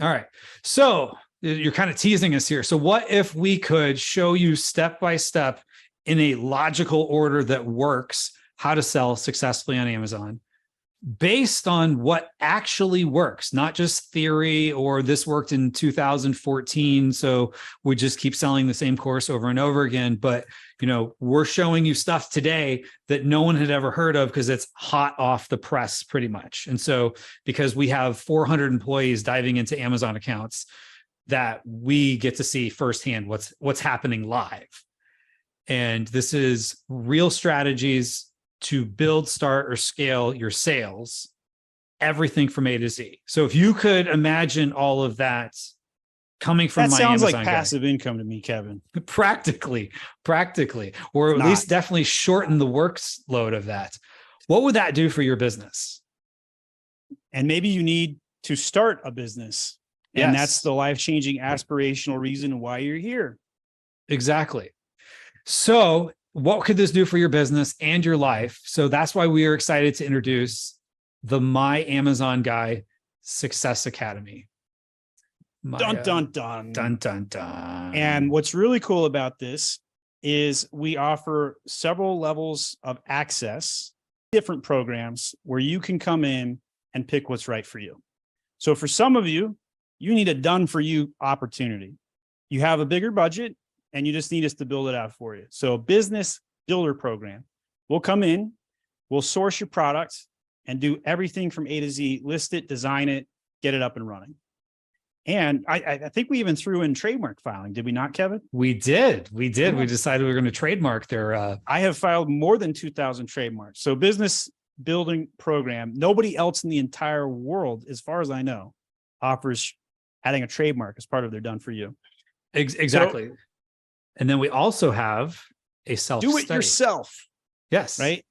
All right. So you're kind of teasing us here. So what if we could show you step by step in a logical order that works how to sell successfully on Amazon based on what actually works, not just theory or this worked in 2014. So we just keep selling the same course over and over again. But, we're showing you stuff today that no one had ever heard of because it's hot off the press pretty much. And so because we have 400 employees diving into Amazon accounts, that we get to see firsthand what's happening live. And this is real strategies to build, start, or scale your sales, everything from A to Z. So if you could imagine all of that coming from that My sounds Amazon like passive income to me, Kevin. Practically, or at least definitely shorten the workload of that. What would that do for your business? And maybe you need to start a business. And that's the life-changing aspirational reason why you're here. Exactly. So what could this do for your business and your life? So that's why we are excited to introduce the My Amazon Guy Success Academy. Dun, dun, dun. Dun, dun, dun. And what's really cool about this is we offer several levels of access, different programs where you can come in and pick what's right for you. So for some of you, you need a done for you opportunity. You have a bigger budget and you just need us to build it out for you. So a business builder program. We'll come in, we'll source your product and do everything from A to Z, list it, design it, get it up and running. And I think we even threw in trademark filing. Did we not, Kevin? We did. We Yeah. decided we were going to trademark their. I have filed more than 2,000 trademarks. So business building program, nobody else in the entire world, as far as I know, offers adding a trademark as part of their done for you. Exactly. So, and then we also have a self-study. Do it yourself. Yes. Right.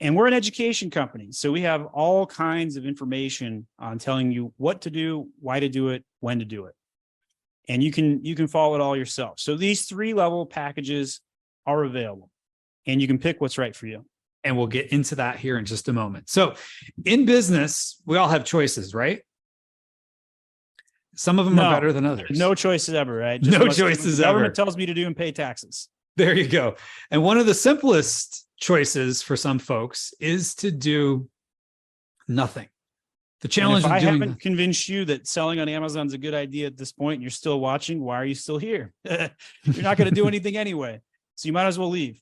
And we're an education company. So we have all kinds of information on telling you what to do, why to do it, when to do it. And you can follow it all yourself. So these 3-level packages are available and you can pick what's right for you. And we'll get into that here in just a moment. So in business, we all have choices, right? Some of them are better than others. No choices ever, right? No choices ever. Government tells me to do and pay taxes. There you go. And one of the simplest choices for some folks is to do nothing. The challenge if of I doing haven't convinced you that selling on Amazon is a good idea at this point, and you're still watching, why are you still here? You're not going to do anything anyway. So you might as well leave.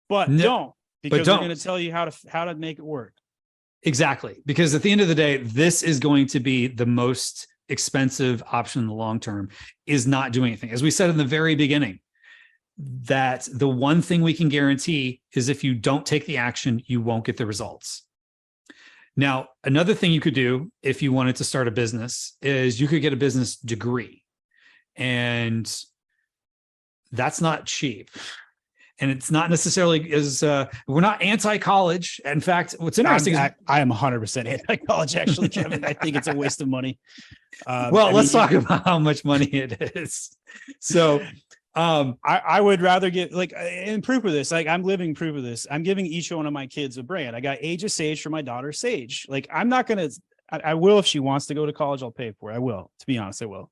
But don't, because we're going to tell you how to make it work. Exactly. Because at the end of the day, this is going to be the most expensive option in the long term, is not doing anything. As we said in the very beginning, that the one thing we can guarantee is if you don't take the action, you won't get the results. Now, another thing you could do if you wanted to start a business is you could get a business degree. And that's not cheap. And it's not necessarily as we're not anti-college. In fact, what's interesting I am 100% anti-college, actually, Kevin. I think it's a waste of money. Let's talk about how much money it is. So I would rather get and proof of this. Like, I'm living proof of this. I'm giving each one of my kids a brand. I got Age of Sage for my daughter, Sage. Like, I'm not going to, I will, if she wants to go to college, I'll pay for it. I will, to be honest, I will.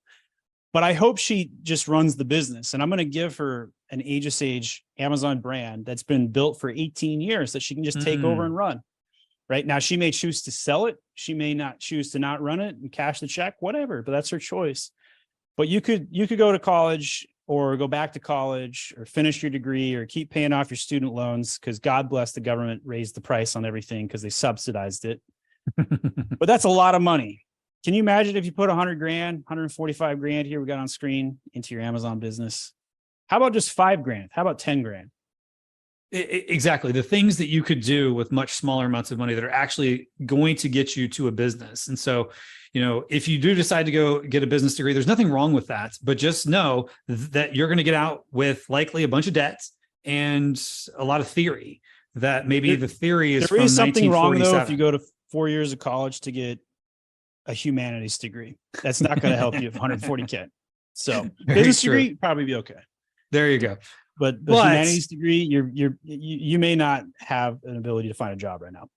But I hope she just runs the business, and I'm going to give her an Age of Sage Amazon brand that's been built for 18 years that she can just take over and run. Right now, she may choose to sell it. She may not choose to not run it and cash the check, whatever, but that's her choice. But you could go to college or go back to college or finish your degree or keep paying off your student loans, because God bless the government raised the price on everything because they subsidized it. But that's a lot of money. Can you imagine if you put 100 grand, 145 grand here we got on screen into your Amazon business? How about just 5 grand? How about 10 grand? Exactly. The things that you could do with much smaller amounts of money that are actually going to get you to a business. And so, if you do decide to go get a business degree, there's nothing wrong with that, but just know that you're going to get out with likely a bunch of debt and a lot of theory. That maybe the theory is there from is something wrong though if you 1947. go to 4 years of college to get a humanities degree. That's not going to help you with 140K. So business degree probably be okay. There you go. But the humanities degree, you may not have an ability to find a job right now.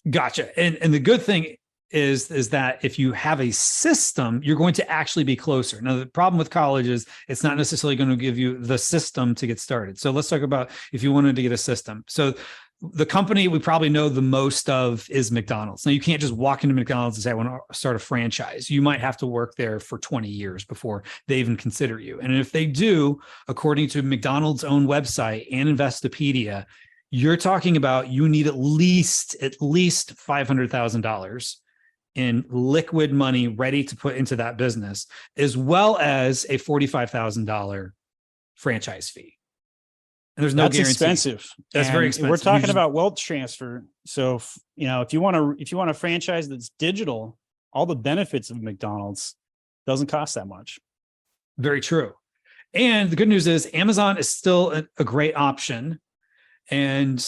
Gotcha. And the good thing is that if you have a system, you're going to actually be closer. Now, the problem with college is it's not necessarily going to give you the system to get started. So let's talk about if you wanted to get a system. So the company we probably know the most of is McDonald's. Now, you can't just walk into McDonald's and say, I want to start a franchise. You might have to work there for 20 years before they even consider you. And if they do, according to McDonald's own website and Investopedia, you're talking about you need at least $500,000 in liquid money ready to put into that business, as well as a $45,000 franchise fee. And there's no guarantee. Expensive. That's very expensive. We're talking about wealth transfer. So, if you want a franchise that's digital, all the benefits of McDonald's doesn't cost that much. Very true. And the good news is Amazon is still a great option. And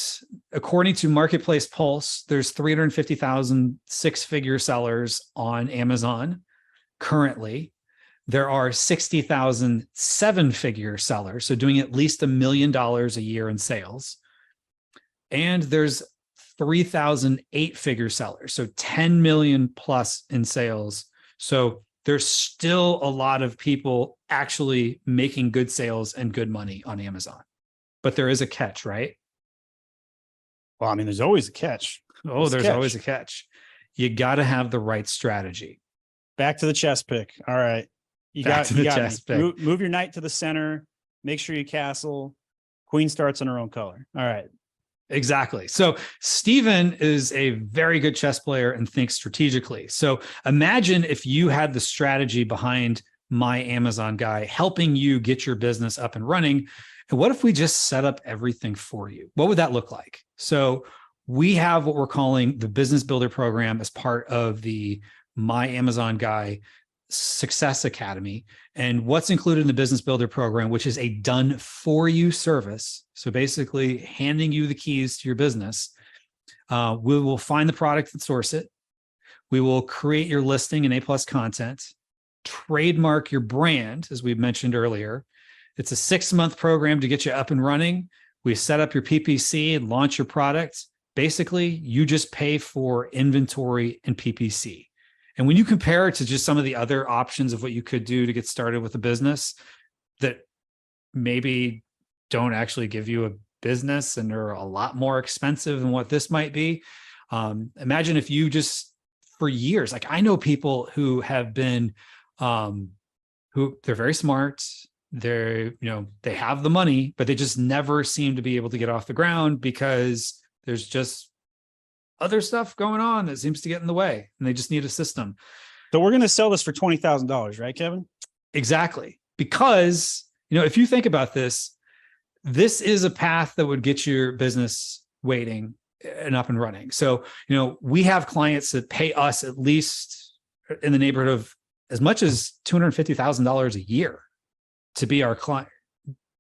according to Marketplace Pulse, there's 350,000 six-figure sellers on Amazon currently. There are 60,000 seven-figure sellers, so doing at least $1 million a year in sales. And there's 3,000 eight-figure sellers, so 10 million plus in sales. So there's still a lot of people actually making good sales and good money on Amazon. But there is a catch, right? Well, I mean, there's always a catch. Oh, there's always a catch. You got to have the right strategy. Back to the chess pick. All right. You got me. Move your knight to the center. Make sure you castle. Queen starts on her own color. All right. Exactly. So Stephen is a very good chess player and thinks strategically. So imagine if you had the strategy behind My Amazon Guy helping you get your business up and running. And what if we just set up everything for you? What would that look like? So we have what we're calling the Business Builder program as part of the My Amazon Guy Success Academy. And what's included in the Business Builder program, which is a done for you service. So basically handing you the keys to your business. We will find the product and source it. We will create your listing and A+ content, trademark your brand, as we mentioned earlier. It's a 6-month program to get you up and running. We set up your PPC and launch your product. Basically, you just pay for inventory and PPC. And when you compare it to just some of the other options of what you could do to get started with a business that maybe don't actually give you a business and are a lot more expensive than what this might be. Imagine if you just, for years, like I know people who have been, who they're very smart. They have the money, but they just never seem to be able to get off the ground because there's just other stuff going on that seems to get in the way, and they just need a system. So we're going to sell this for $20,000, right, Kevin? Exactly. Because, if you think about this, this is a path that would get your business waiting and up and running. So, we have clients that pay us at least in the neighborhood of as much as $250,000 a year to be our client,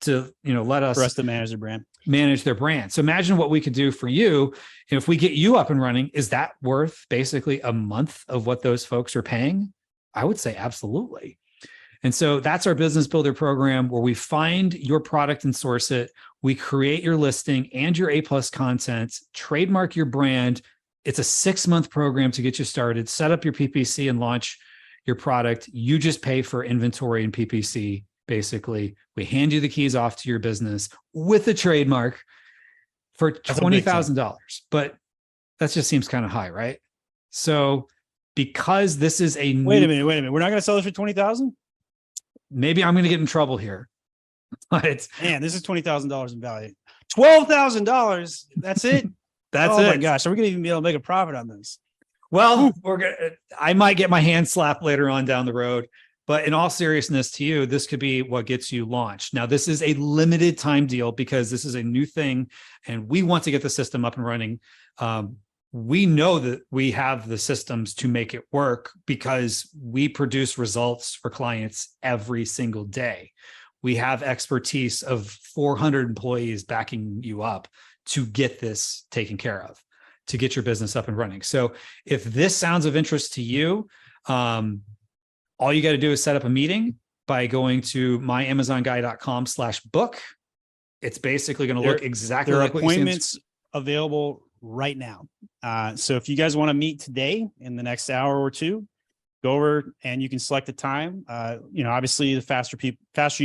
to, let us, for us to manage their brand. So imagine what we could do for you. If we get you up and running, is that worth basically a month of what those folks are paying? I would say absolutely. And so that's our Business Builder program, where we find your product and source it. We create your listing and your A+ content, trademark your brand. It's a 6-month program to get you started, set up your PPC and launch your product. You just pay for inventory and PPC. Basically, we hand you the keys off to your business with a trademark for $20,000. But that just seems kind of high, right? So because this is a wait a minute. We're not going to sell this for $20,000? Maybe I'm going to get in trouble here. But man, this is $20,000 in value. $12,000. That's it. That's it. Oh my gosh. Are we going to even be able to make a profit on this? Well, I might get my hand slapped later on down the road. But in all seriousness to you, this could be what gets you launched. Now, this is a limited time deal because this is a new thing and we want to get the system up and running. We know that we have the systems to make it work because we produce results for clients every single day. We have expertise of 400 employees backing you up to get this taken care of, to get your business up and running. So if this sounds of interest to you, all you got to do is set up a meeting by going to myamazonguy.com/book. It's basically going to look exactly like what you see. There are appointments available right now. So if you guys want to meet today in the next hour or two, go over and you can select a time. Obviously the faster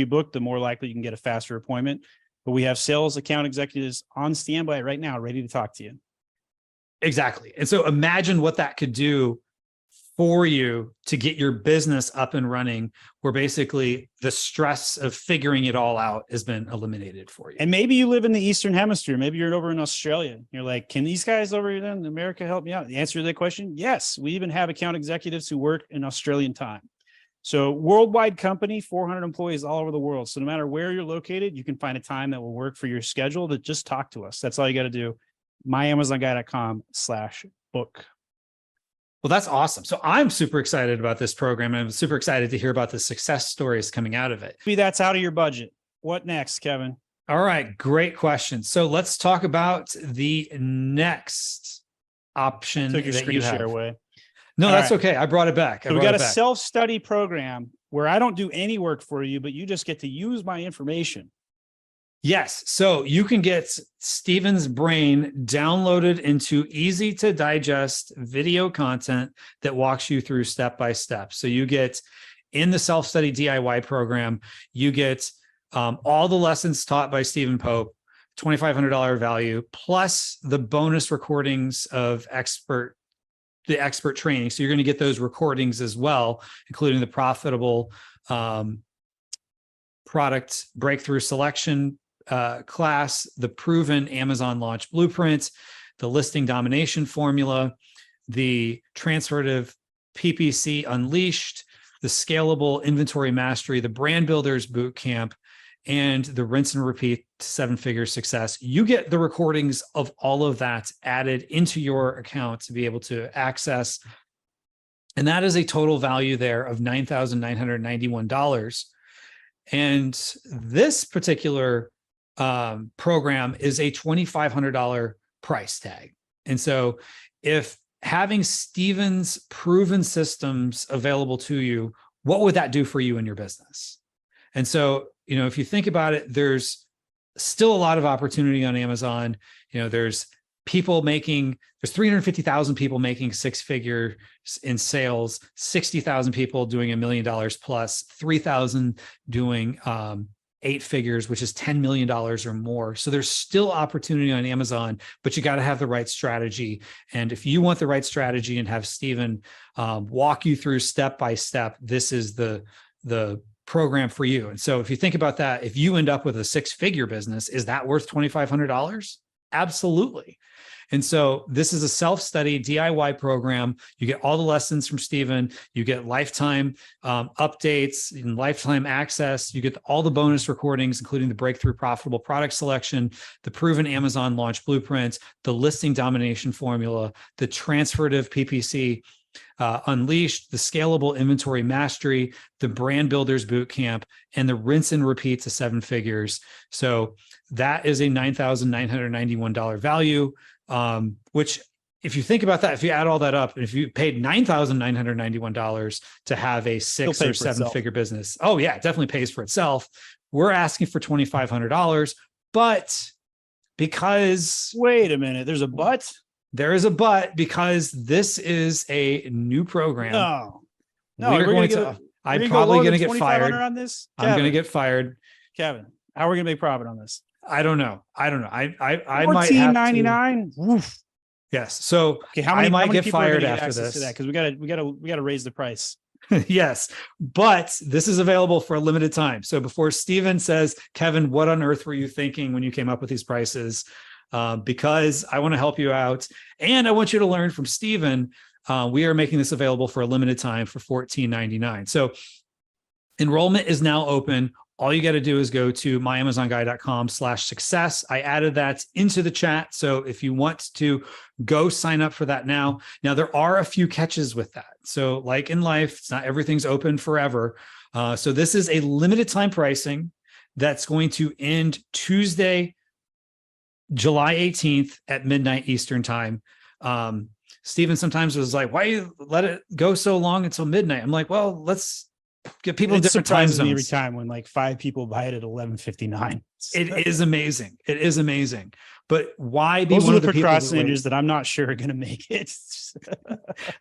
you book, the more likely you can get a faster appointment. But we have sales account executives on standby right now, ready to talk to you. Exactly. And so imagine what that could do for you to get your business up and running, where basically the stress of figuring it all out has been eliminated for you. And maybe you live in the Eastern Hemisphere. Maybe you're over in Australia. You're like, can these guys over here in America help me out? The answer to that question, yes. We even have account executives who work in Australian time. So worldwide company, 400 employees all over the world. So no matter where you're located, you can find a time that will work for your schedule to just talk to us. That's all you got to do. myamazonguy.com/book. Well, that's awesome. So I'm super excited about this program, and I'm super excited to hear about the success stories coming out of it. That's out of your budget. What next, Kevin? All right. Great question. So let's talk about the next option Took your that screen you have. share away. No, that's okay. I brought it back. So we got a self-study program where I don't do any work for you, but you just get to use my information. Yes. So you can get Steven's brain downloaded into easy to digest video content that walks you through step by step. So you get in the self-study DIY program, you get all the lessons taught by Stephen Pope, $2,500 value, plus the bonus recordings of the expert training. So you're going to get those recordings as well, including the profitable product breakthrough selection class, the proven Amazon launch blueprint, the listing domination formula, the transformative PPC unleashed, the scalable inventory mastery, the brand builders boot camp, and the rinse and repeat 7-figure success. You get the recordings of all of that added into your account to be able to access. And that is a total value there of $9,991. And this particular program is a $2,500 price tag. And so if having Steven's proven systems available to you, what would that do for you in your business? And so, if you think about it, there's still a lot of opportunity on Amazon. There's 350,000 people making 6 figures in sales, 60,000 people doing $1 million plus, 3,000 doing 8 figures, which is $10 million or more. So there's still opportunity on Amazon, but you got to have the right strategy. And if you want the right strategy and have Steven walk you through step by step, this is the program for you. And so if you think about that, if you end up with a 6-figure business, is that worth $2,500? Absolutely. And so this is a self-study DIY program. You get all the lessons from Steven. You get lifetime updates and lifetime access. You get all the bonus recordings, including the breakthrough profitable product selection, the proven Amazon launch blueprint, the listing domination formula, the transformative PPC unleashed, the scalable inventory mastery, the brand builders boot camp, and the rinse and repeat to 7 figures. So that is a $9,991 value, which if you think about that, if you add all that up, if you paid $9,991 to have a 6 or 7 figure business, oh yeah, it definitely pays for itself. We're asking for $2,500, but because wait a minute, there's a but. There is a but, because this is a new program. No, I'm probably going to get fired on this. I'm going to get fired. Kevin, how are we going to make profit on this? I don't know. I might have $14.99. Yes. So okay, I might get fired after this because we gotta raise the price. Yes, but this is available for a limited time. So before Steven says, Kevin, what on earth were you thinking when you came up with these prices? Because I want to help you out and I want you to learn from Steven. We are making this available for a limited time for $14.99. So enrollment is now open. All you got to do is go to myamazonguy.com/success. I added that into the chat. So if you want to go sign up for that now there are a few catches with that. So like in life, it's not everything's open forever. So this is a limited time pricing that's going to end Tuesday, July 18th at midnight Eastern time. Steven sometimes was like, why you let it go so long until midnight? I'm like, well, let's get people in different time zones. Every time when like 5 people buy it at 11:59. It is amazing. It is amazing. But why be those one are of the the procrastinators that I'm not sure are going to make it?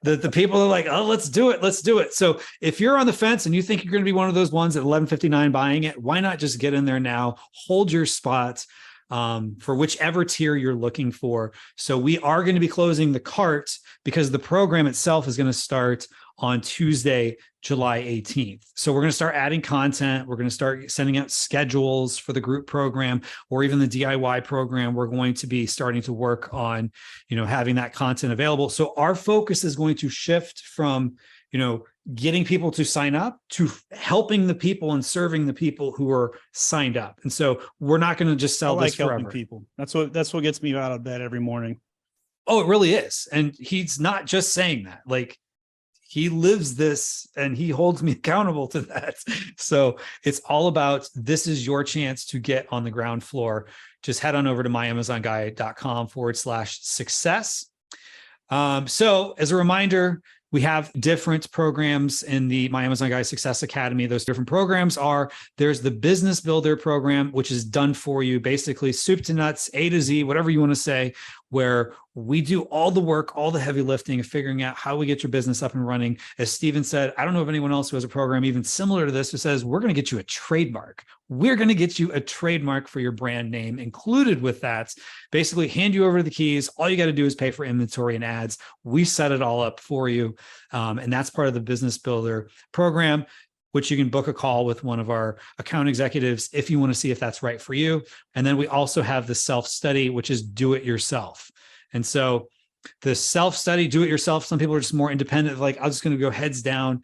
the people are like, oh, let's do it. Let's do it. So if you're on the fence and you think you're going to be one of those ones at 11:59 buying it, why not just get in there now, hold your spot for whichever tier you're looking for. So we are going to be closing the cart because the program itself is going to start on Tuesday, July 18th. So we're going to start adding content. We're going to start sending out schedules for the group program or even the DIY program. We're going to be starting to work on, having that content available. So our focus is going to shift from, getting people to sign up to helping the people and serving the people who are signed up. And so we're not going to just sell this forever. People. That's what gets me out of bed every morning. Oh, it really is. And he's not just saying that. Like, he lives this and he holds me accountable to that. So it's all about, this is your chance to get on the ground floor. Just head on over to myamazonguy.com/success. So as a reminder, we have different programs in the My Amazon Guy Success Academy. Those different programs are, there's the Business Builder program, which is done for you, basically soup to nuts, A to Z, whatever you want to say, where we do all the work, all the heavy lifting of figuring out how we get your business up and running. As Steven said, I don't know of anyone else who has a program even similar to this who says, we're going to get you a trademark. We're going to get you a trademark for your brand name. Included with that, basically hand you over the keys. All you got to do is pay for inventory and ads. We set it all up for you. And that's part of the Business Builder program, which you can book a call with one of our account executives if you want to see if that's right for you. And then we also have the self-study, which is do it yourself. And so the self-study, do it yourself, some people are just more independent, like, I'm just going to go heads down.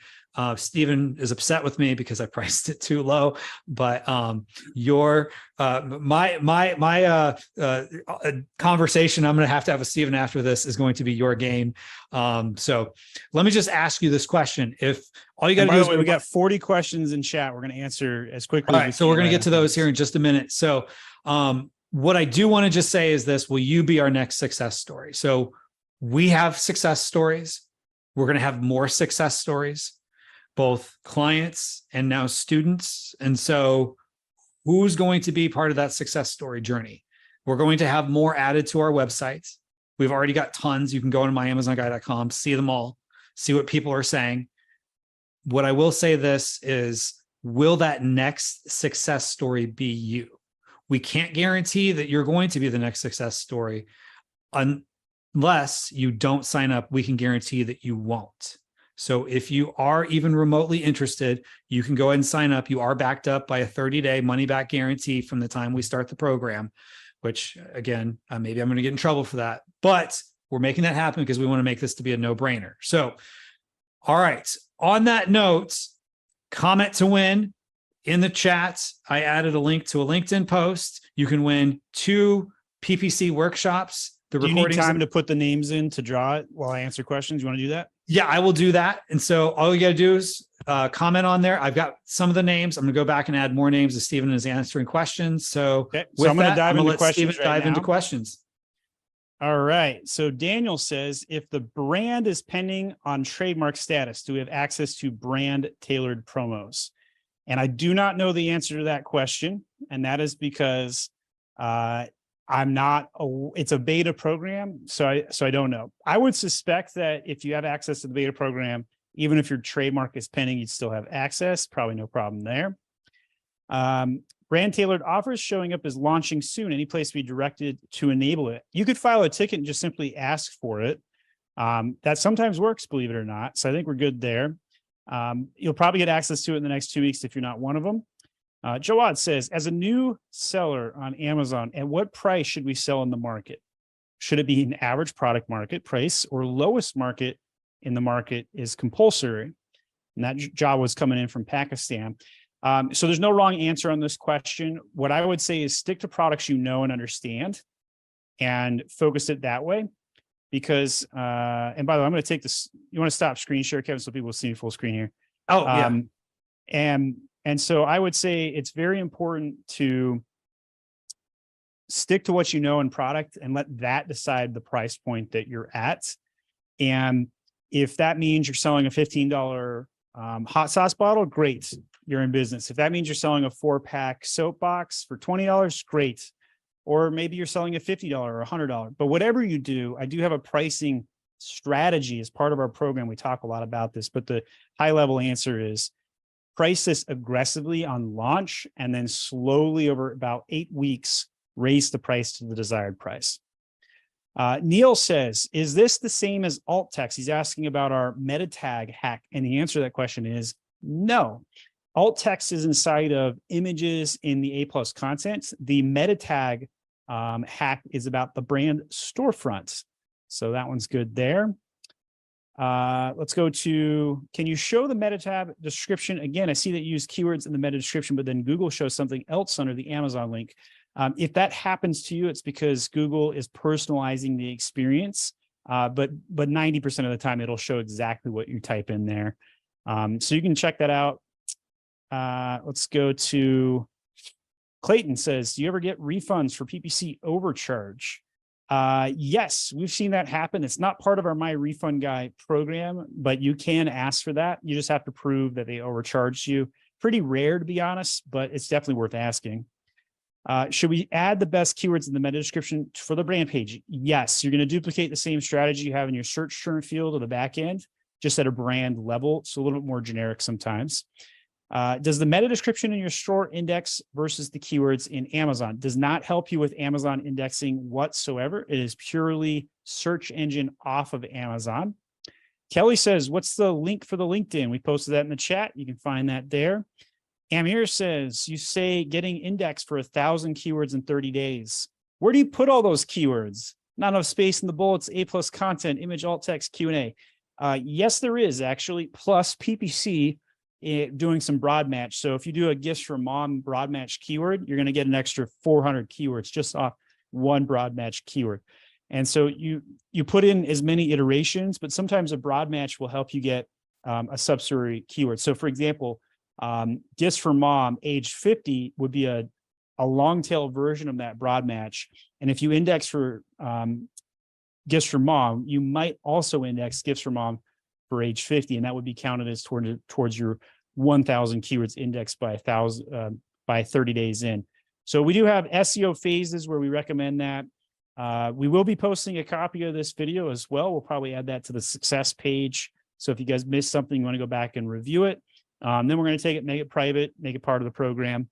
Steven is upset with me because I priced it too low, but my conversation I'm going to have with Steven after this is going to be your game. So let me just ask you this question. If all you got to do is, we got 40 questions in chat. We're going to answer as quickly all as we right, so can. we're going to get to those here in just a minute. So what I do want to just say is this: will you be our next success story? So we have success stories. We're going to have more success stories, both clients and now students. And so who's going to be part of that success story journey? We're going to have more added to our website. We've already got tons. You can go on myamazonguy.com, see them all, see what people are saying. What I will say this is, will that next success story be you? We can't guarantee that you're going to be the next success story. Unless you don't sign up, we can guarantee that you won't. So if you are even remotely interested, you can go ahead and sign up. You are backed up by a 30-day money-back guarantee from the time we start the program, which, again, maybe I'm going to get in trouble for that. But we're making that happen because we want to make this to be a no-brainer. So, all right. On that note, comment to win. In the chat, I added a link to a LinkedIn post. You can win 2 PPC workshops. Do you need time to put the names in to draw it while I answer questions? You want to do that? Yeah, I will do that. And so all you got to do is comment on there. I've got some of the names. I'm going to go back and add more names as Steven is answering questions. So, okay. So I'm going to dive into questions. Into questions. All right. So Daniel says, if the brand is pending on trademark status, do we have access to brand tailored promos? And I do not know the answer to that question. And that is because it's a beta program. So I don't know. I would suspect that if you have access to the beta program, even if your trademark is pending, you'd still have access. Probably no problem there. Brand tailored offers showing up as launching soon. Any place to be directed to enable it. You could file a ticket and just simply ask for it. That sometimes works, believe it or not. So I think we're good there. You'll probably get access to it in the next 2 weeks if you're not one of them. Jawad says, as a new seller on Amazon, at what price should we sell in the market? Should it be an average product market price, or lowest market in the market is compulsory? And that job was coming in from Pakistan. So there's no wrong answer on this question. What I would say is stick to products you know and understand and focus it that way. Because, and by the way, I'm going to take this, you want to stop screen share, Kevin, so people will see full screen here. Oh, yeah. And so I would say it's very important to stick to what you know in product and let that decide the price point that you're at. And if that means you're selling a $15 hot sauce bottle, great, you're in business. If that means you're selling a 4-pack soap box for $20, great. Or maybe you're selling a $50 or $100. But whatever you do, I do have a pricing strategy as part of our program. We talk a lot about this, but the high level answer is price this aggressively on launch and then slowly over about 8 weeks, raise the price to the desired price. Neil says, is this the same as alt text? He's asking about our meta tag hack. And the answer to that question is no. Alt text is inside of images in the A+ content. The meta tag hack is about the brand storefronts. So that one's good there. Let's go to, can you show the meta tab description? Again, I see that you use keywords in the meta description, but then Google shows something else under the Amazon link. If that happens to you, it's because Google is personalizing the experience, but 90% of the time it'll show exactly what you type in there. So you can check that out. Let's go to Clayton says, do you ever get refunds for PPC overcharge? Yes, we've seen that happen. It's not part of our My Refund Guy program, but you can ask for that. You just have to prove that they overcharged you. Pretty rare, to be honest, but it's definitely worth asking. Should we add the best keywords in the meta description for the brand page? Yes, you're going to duplicate the same strategy you have in your search term field or the back end, just at a brand level. So a little bit more generic sometimes. Does the meta description in your store index versus the keywords in Amazon? Does not help you with Amazon indexing whatsoever. It is purely search engine off of Amazon. Kelly says, what's the link for the LinkedIn? We posted that in the chat. You can find that there. Amir says, you say getting indexed for 1,000 keywords in 30 days. Where do you put all those keywords? Not enough space in the bullets, A+ content, image, alt text, Q&A. Yes, there is actually, plus PPC doing some broad match. So if you do a gifts for mom broad match keyword, you're going to get an extra 400 keywords just off one broad match keyword. And so you put in as many iterations, but sometimes a broad match will help you get a subsidiary keyword. So for example, gifts for mom age 50 would be a long tail version of that broad match. And if you index for gifts for mom, you might also index gifts for mom for age 50, and that would be counted as towards your 1,000 keywords indexed by 30 days in. So we do have SEO phases where we recommend that. We will be posting a copy of this video as well. We'll probably add that to the success page. So if you guys missed something, you want to go back and review it. Then we're going to take it, make it private, make it part of the program.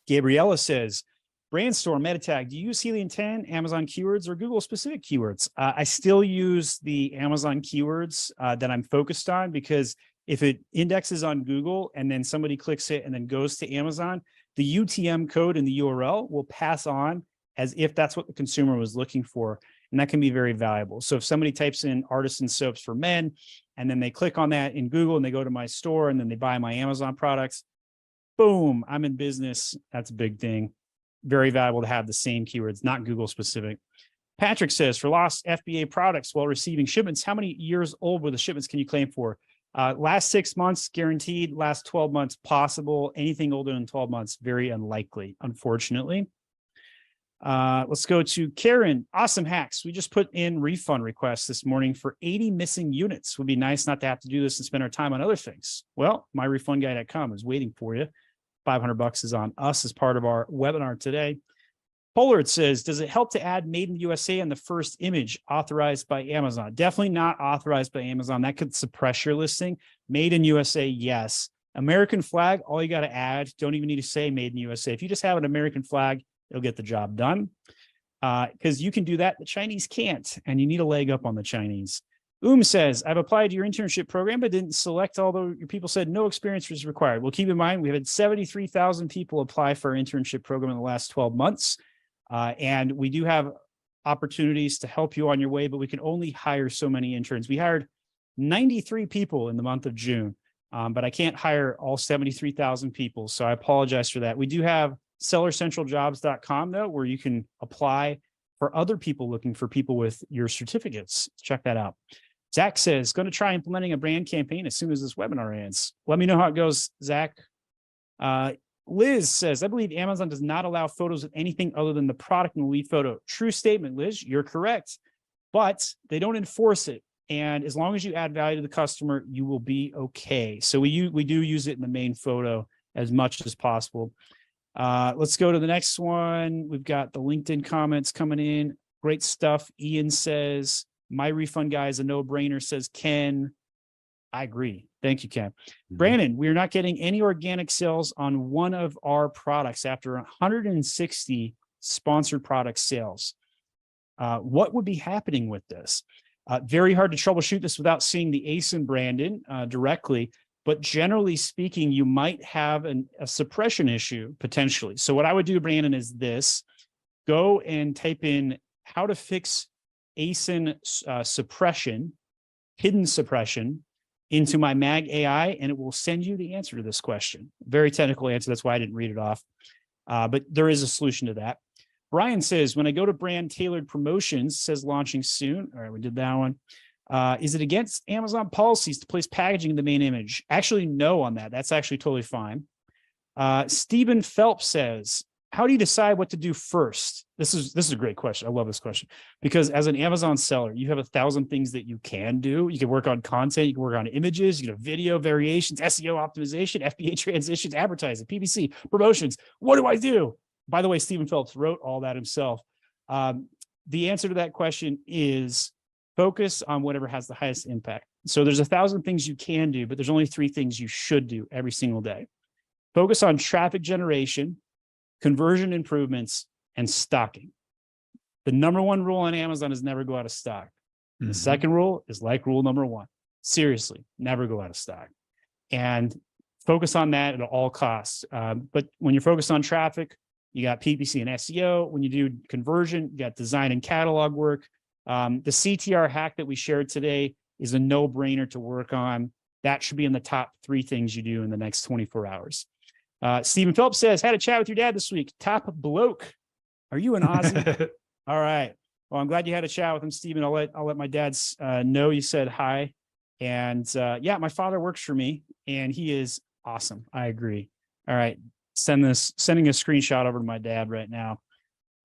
Gabriella says, Brandstore, meta tag, do you use Helium 10, Amazon keywords, or Google specific keywords? I still use the Amazon keywords that I'm focused on, because if it indexes on Google and then somebody clicks it and then goes to Amazon, the UTM code in the URL will pass on as if that's what the consumer was looking for. And that can be very valuable. So if somebody types in artisan soaps for men, and then they click on that in Google and they go to my store and then they buy my Amazon products, boom, I'm in business. That's a big thing. Very valuable to have the same keywords, not Google specific. Patrick says, for lost FBA products while receiving shipments, how many years old were the shipments can you claim for? Last 6 months, guaranteed. Last 12 months, possible. Anything older than 12 months, very unlikely, unfortunately. Let's go to Karen. Awesome hacks. We just put in refund requests this morning for 80 missing units. Would be nice not to have to do this and spend our time on other things. Well, myrefundguy.com is waiting for you. $500 is on us as part of our webinar today. Pollard says, does it help to add Made in the USA on the first image authorized by Amazon? Definitely not authorized by Amazon. That could suppress your listing. Made in USA, yes. American flag, all you got to add. Don't even need to say Made in USA. If you just have an American flag, it'll get the job done. Because you can do that. The Chinese can't, and you need a leg up on the Chinese. Says, I've applied to your internship program, but didn't select, although your people said no experience was required. Well, keep in mind, we've had 73,000 people apply for our internship program in the last 12 months. And we do have opportunities to help you on your way, but we can only hire so many interns. We hired 93 people in the month of June, but I can't hire all 73,000 people. So I apologize for that. We do have sellercentraljobs.com though, where you can apply for other people looking for people with your certificates. Check that out. Zach says, going to try implementing a brand campaign as soon as this webinar ends. Let me know how it goes, Zach. Liz says, I believe Amazon does not allow photos of anything other than the product in the lead photo. True statement, Liz, you're correct, but they don't enforce it. And as long as you add value to the customer, you will be okay. So we do use it in the main photo as much as possible. Let's go to the next one. We've got the LinkedIn comments coming in. Great stuff. Ian says, my refund guy is a no-brainer, says Ken. I agree. Thank you, Ken. Mm-hmm. Brandon, we are not getting any organic sales on one of our products after 160 sponsored product sales. What would be happening with this? Very hard to troubleshoot this without seeing the ASIN, Brandon, directly. But generally speaking, you might have a suppression issue potentially. So what I would do, Brandon, is this. Go and type in how to fix ASIN suppression, hidden suppression, into my Mag AI, and it will send you the answer to this question. Very technical answer. That's why I didn't read it off. But there is a solution to that. Brian says, when I go to brand tailored promotions, says launching soon. All right, we did that one. Is it against Amazon policies to place packaging in the main image? Actually, no on that. That's actually totally fine. Stephen Phelps says, how do you decide what to do first? This is a great question. I love this question because as an Amazon seller, you have 1,000 things that you can do. You can work on content, you can work on images, you can have video variations, SEO optimization, FBA transitions, advertising, PPC, promotions. What do I do? By the way, Stephen Phelps wrote all that himself. The answer to that question is focus on whatever has the highest impact. So there's 1,000 things you can do, but there's only 3 things you should do every single day. Focus on traffic generation, conversion improvements, and stocking. The number 1 rule on Amazon is never go out of stock. The second rule is like rule number 1. Seriously, never go out of stock. And focus on that at all costs. But when you're focused on traffic, you got PPC and SEO. When you do conversion, you got design and catalog work. The CTR hack that we shared today is a no-brainer to work on. That should be in the top 3 things you do in the next 24 hours. Stephen Phelps says, had a chat with your dad this week. Top bloke. Are you an Aussie? All right. Well, I'm glad you had a chat with him, Stephen. I'll let my dad know you said hi. And yeah, my father works for me and he is awesome. I agree. All right. Sending a screenshot over to my dad right now.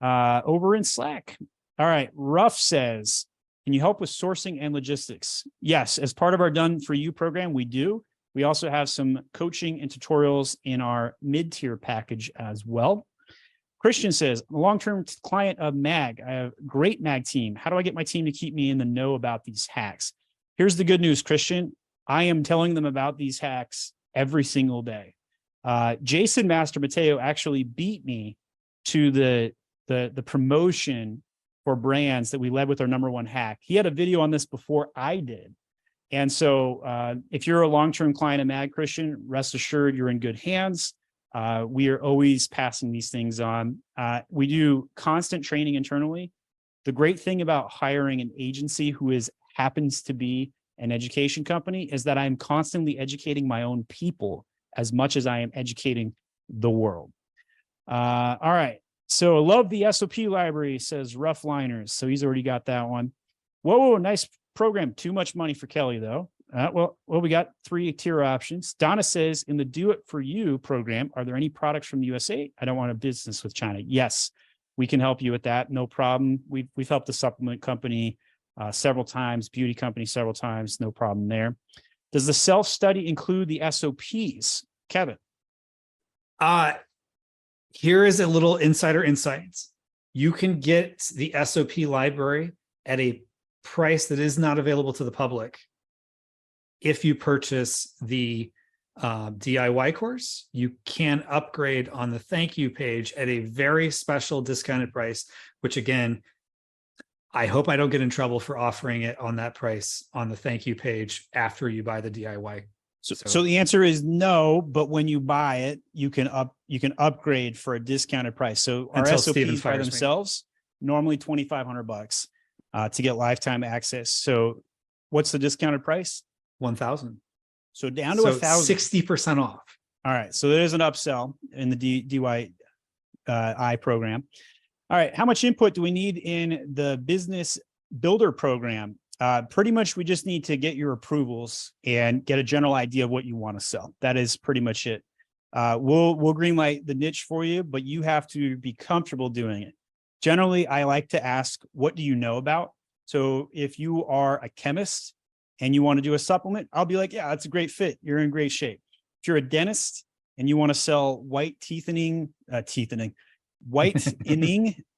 Over in Slack. All right. Ruff says, can you help with sourcing and logistics? Yes. As part of our Done For You program, we do. We also have some coaching and tutorials in our mid-tier package as well. Christian says, I'm a long-term client of MAG. I have a great MAG team. How do I get my team to keep me in the know about these hacks? Here's the good news, Christian. I am telling them about these hacks every single day. Jason Master Mateo actually beat me to the promotion for brands that we led with our number 1 hack. He had a video on this before I did. And so if you're a long-term client of MAG, Christian, rest assured you're in good hands. We are always passing these things on. We do constant training internally. The great thing about hiring an agency who happens to be an education company is that I'm constantly educating my own people as much as I am educating the world. All right. So I love the SOP library, says Rough Liners. So he's already got that one. Whoa, nice program. Too much money for Kelly, though. Well, we got 3 tier options. Donna says, in the Do It For You program, are there any products from the USA? I don't want a business with China. Yes, we can help you with that. No problem. We've helped the supplement company several times, beauty company several times. No problem there. Does the self-study include the SOPs? Kevin. Here is a little insider insights. You can get the SOP library at a price that is not available to the public. If you purchase the DIY course, you can upgrade on the thank you page at a very special discounted price, which again, I hope I don't get in trouble for offering it on that price on the thank you page after you buy the DIY. So the answer is no, but when you buy it, you can upgrade for a discounted price. So our SOPs by themselves, normally $2,500 to get lifetime access. So what's the discounted price? 1,000. So down to 1,000. 60% off. All right. So there's an upsell in the DIY program. All right. How much input do we need in the business builder program? Pretty much we just need to get your approvals and get a general idea of what you want to sell. That is pretty much it. We'll greenlight the niche for you, but you have to be comfortable doing it. Generally, I like to ask, what do you know about? So if you are a chemist and you want to do a supplement, I'll be like, yeah, that's a great fit. You're in great shape. If you're a dentist and you want to sell whitening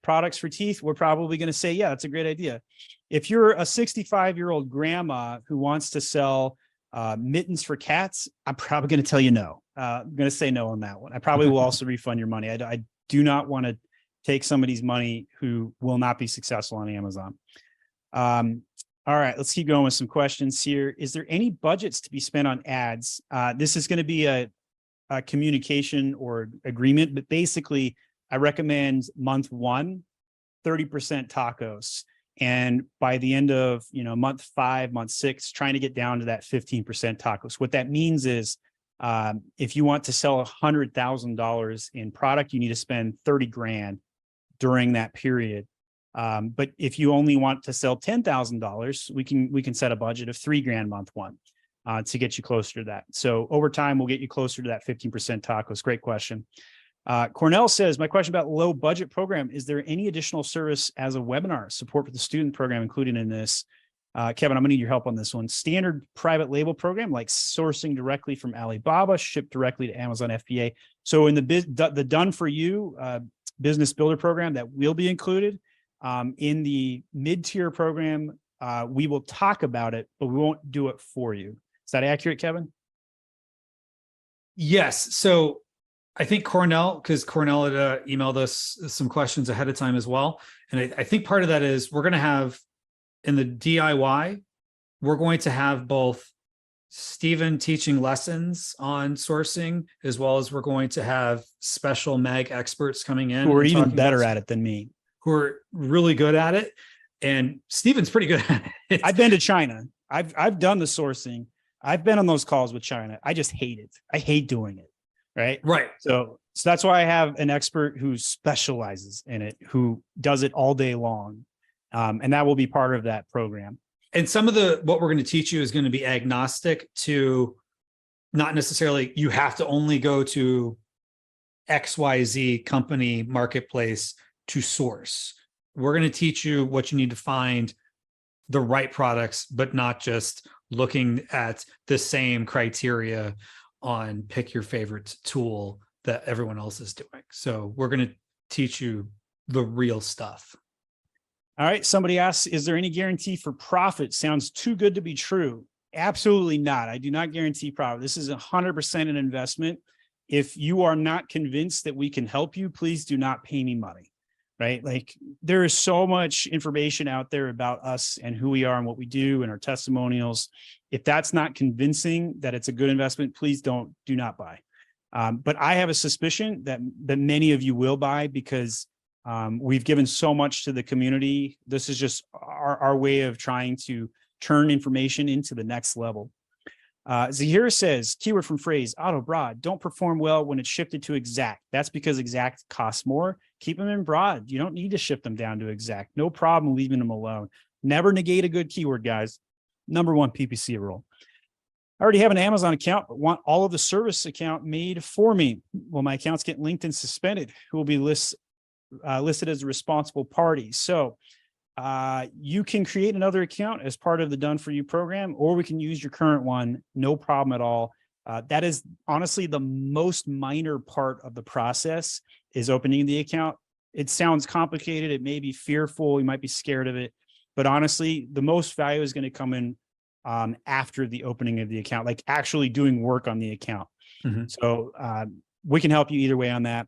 products for teeth, we're probably going to say, yeah, that's a great idea. If you're a 65-year-old grandma who wants to sell mittens for cats, I'm probably going to tell you no. I'm going to say no on that one. I probably will also refund your money. I do not want to take somebody's money who will not be successful on Amazon. All right, let's keep going with some questions here. Is there any budgets to be spent on ads? This is going to be a communication or agreement, but basically I recommend month 1, 30% tacos. And by the end of, month 5, month 6, trying to get down to that 15% tacos. What that means is if you want to sell $100,000 in product, you need to spend 30 grand during that period. But if you only want to sell $10,000, we can set a budget of 3 grand month 1 to get you closer to that. So over time, we'll get you closer to that 15% tacos. Great question. Cornell says, my question about low budget program, is there any additional service as a webinar support for the student program included in this? Kevin, I'm gonna need your help on this one. Standard private label program, like sourcing directly from Alibaba, shipped directly to Amazon FBA. So in the done for you business builder program, that will be included. In the mid-tier program, we will talk about it, but we won't do it for you. Is that accurate, Kevin? Yes. So I think because Cornell had emailed us some questions ahead of time as well. And I think part of that is we're going to have in the DIY, we're going to have both Stephen teaching lessons on sourcing, as well as we're going to have special mag experts coming in. Who are even better at it than me. Who are really good at it. And Stephen's pretty good at it. I've been to China. I've done the sourcing. I've been on those calls with China. I just hate it. I hate doing it. Right. So that's why I have an expert who specializes in it, who does it all day long. And that will be part of that program. And some of what we're going to teach you is going to be agnostic to not necessarily you have to only go to XYZ company marketplace to source. We're going to teach you what you need to find the right products, but not just looking at the same criteria on pick your favorite tool that everyone else is doing. So we're going to teach you the real stuff. All right. Somebody asks, is there any guarantee for profit? Sounds too good to be true. Absolutely not. I do not guarantee profit. This is 100% an investment. If you are not convinced that we can help you, please do not pay me money, right? Like there is so much information out there about us and who we are and what we do and our testimonials. If that's not convincing that it's a good investment, please do not buy. But I have a suspicion that many of you will buy because we've given so much to the community. This is just our way of trying to turn information into the next level. Zahira says, keyword from phrase, auto broad, don't perform well when it's shifted to exact. That's because exact costs more. Keep them in broad. You don't need to shift them down to exact. No problem leaving them alone. Never negate a good keyword, guys. Number one PPC rule. I already have an Amazon account, but want all of the service account made for me. Well, my accounts get linked and suspended. Who will be listed as a responsible party? So you can create another account as part of the Done For You program, or we can use your current one. No problem at all. That is honestly the most minor part of the process is opening the account. It sounds complicated. It may be fearful. You might be scared of it. But honestly, the most value is going to come in after the opening of the account, like actually doing work on the account. Mm-hmm. So we can help you either way on that.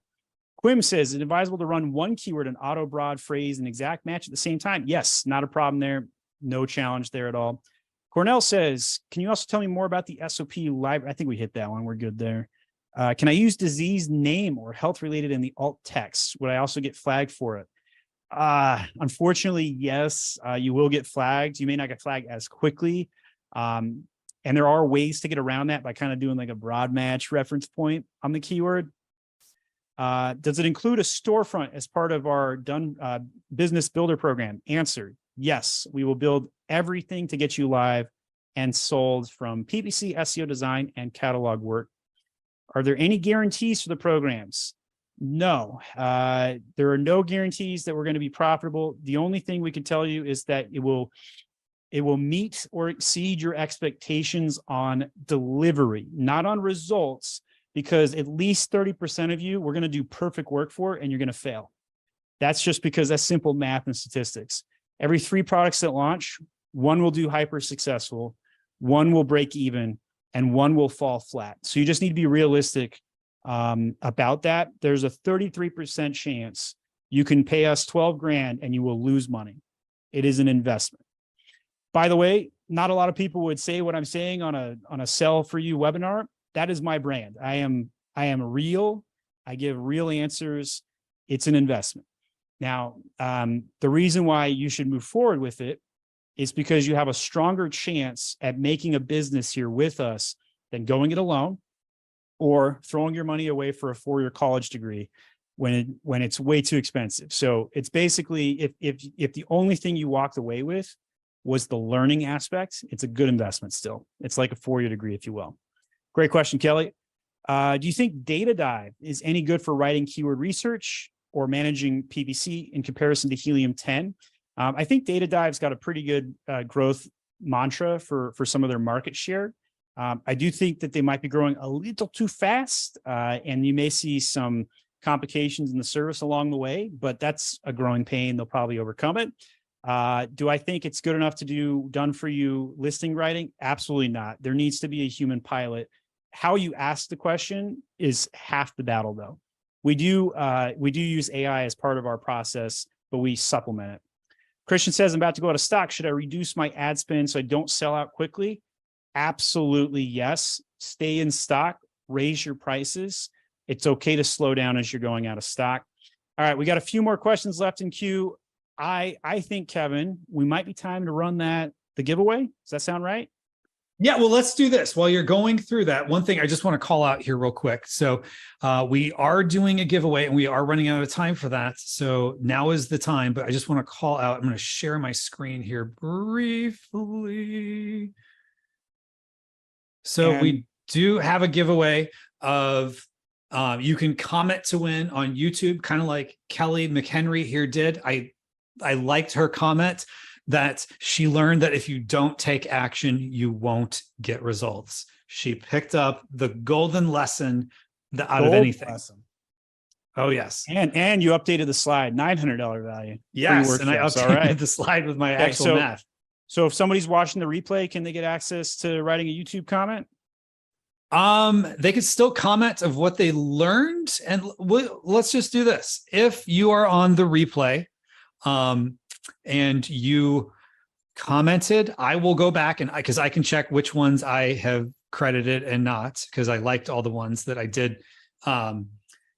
Quim says, is it advisable to run one keyword, an auto broad phrase, and exact match at the same time? Yes, not a problem there. No challenge there at all. Cornell says, can you also tell me more about the SOP library? I think we hit that one. We're good there. Can I use disease name or health related in the alt text? Would I also get flagged for it? Unfortunately, yes, you will get flagged. You may not get flagged as quickly. And there are ways to get around that by kind of doing like a broad match reference point on the keyword. Does it include a storefront as part of our business builder program? Answer, yes, we will build everything to get you live and sold from PPC, SEO design, and catalog work. Are there any guarantees for the programs? No, there are no guarantees that we're going to be profitable. The only thing we can tell you is that it will meet or exceed your expectations on delivery, not on results, because at least 30% of you, we're going to do perfect work for, and you're going to fail. That's just because that's simple math and statistics. Every 3 products that launch, 1 will do hyper successful, 1 will break even, and 1 will fall flat. So you just need to be realistic about that. There's a 33% chance you can pay us 12 grand and you will lose money. It is an investment. By the way, not a lot of people would say what I'm saying on a sell for you webinar. That is my brand. I am real. I give real answers. It's an investment. Now, the reason why you should move forward with it is because you have a stronger chance at making a business here with us than going it alone or throwing your money away for a 4-year college degree when it's way too expensive. So it's basically, if the only thing you walked away with was the learning aspect, it's a good investment still. It's like a 4-year degree, if you will. Great question, Kelly. Do you think Data Dive is any good for writing keyword research or managing PPC in comparison to Helium 10? I think Data Dive's got a pretty good growth mantra for some of their market share. I do think that they might be growing a little too fast, and you may see some complications in the service along the way, but that's a growing pain. They'll probably overcome it. Do I think it's good enough to do done for you listing writing? Absolutely not. There needs to be a human pilot. How you ask the question is half the battle, though. We do use AI as part of our process, but we supplement it. Christian says, I'm about to go out of stock. Should I reduce my ad spend so I don't sell out quickly? Absolutely yes. Stay in stock, raise your prices. It's okay to slow down as you're going out of stock. All right, we got a few more questions left in queue. I think, Kevin, we might be time to run the giveaway. Does that sound right? Yeah, well, let's do this. While you're going through that, one thing I just want to call out here real quick. So we are doing a giveaway and we are running out of time for that. So now is the time, but I just want to call out, I'm going to share my screen here briefly. So we do have a giveaway of, you can comment to win on YouTube, kind of like Kelly McHenry here did. I liked her comment that she learned that if you don't take action, you won't get results. She picked up the golden lesson out of anything. Lesson. Oh, yes. And you updated the slide, $900 value. Yes, and I updated the slide with my actual math. So if somebody's watching the replay, can they get access to writing a YouTube comment? They could still comment of what they learned. And let's just do this. If you are on the replay, and you commented, I will go back and because I can check which ones I have credited and not, because I liked all the ones that I did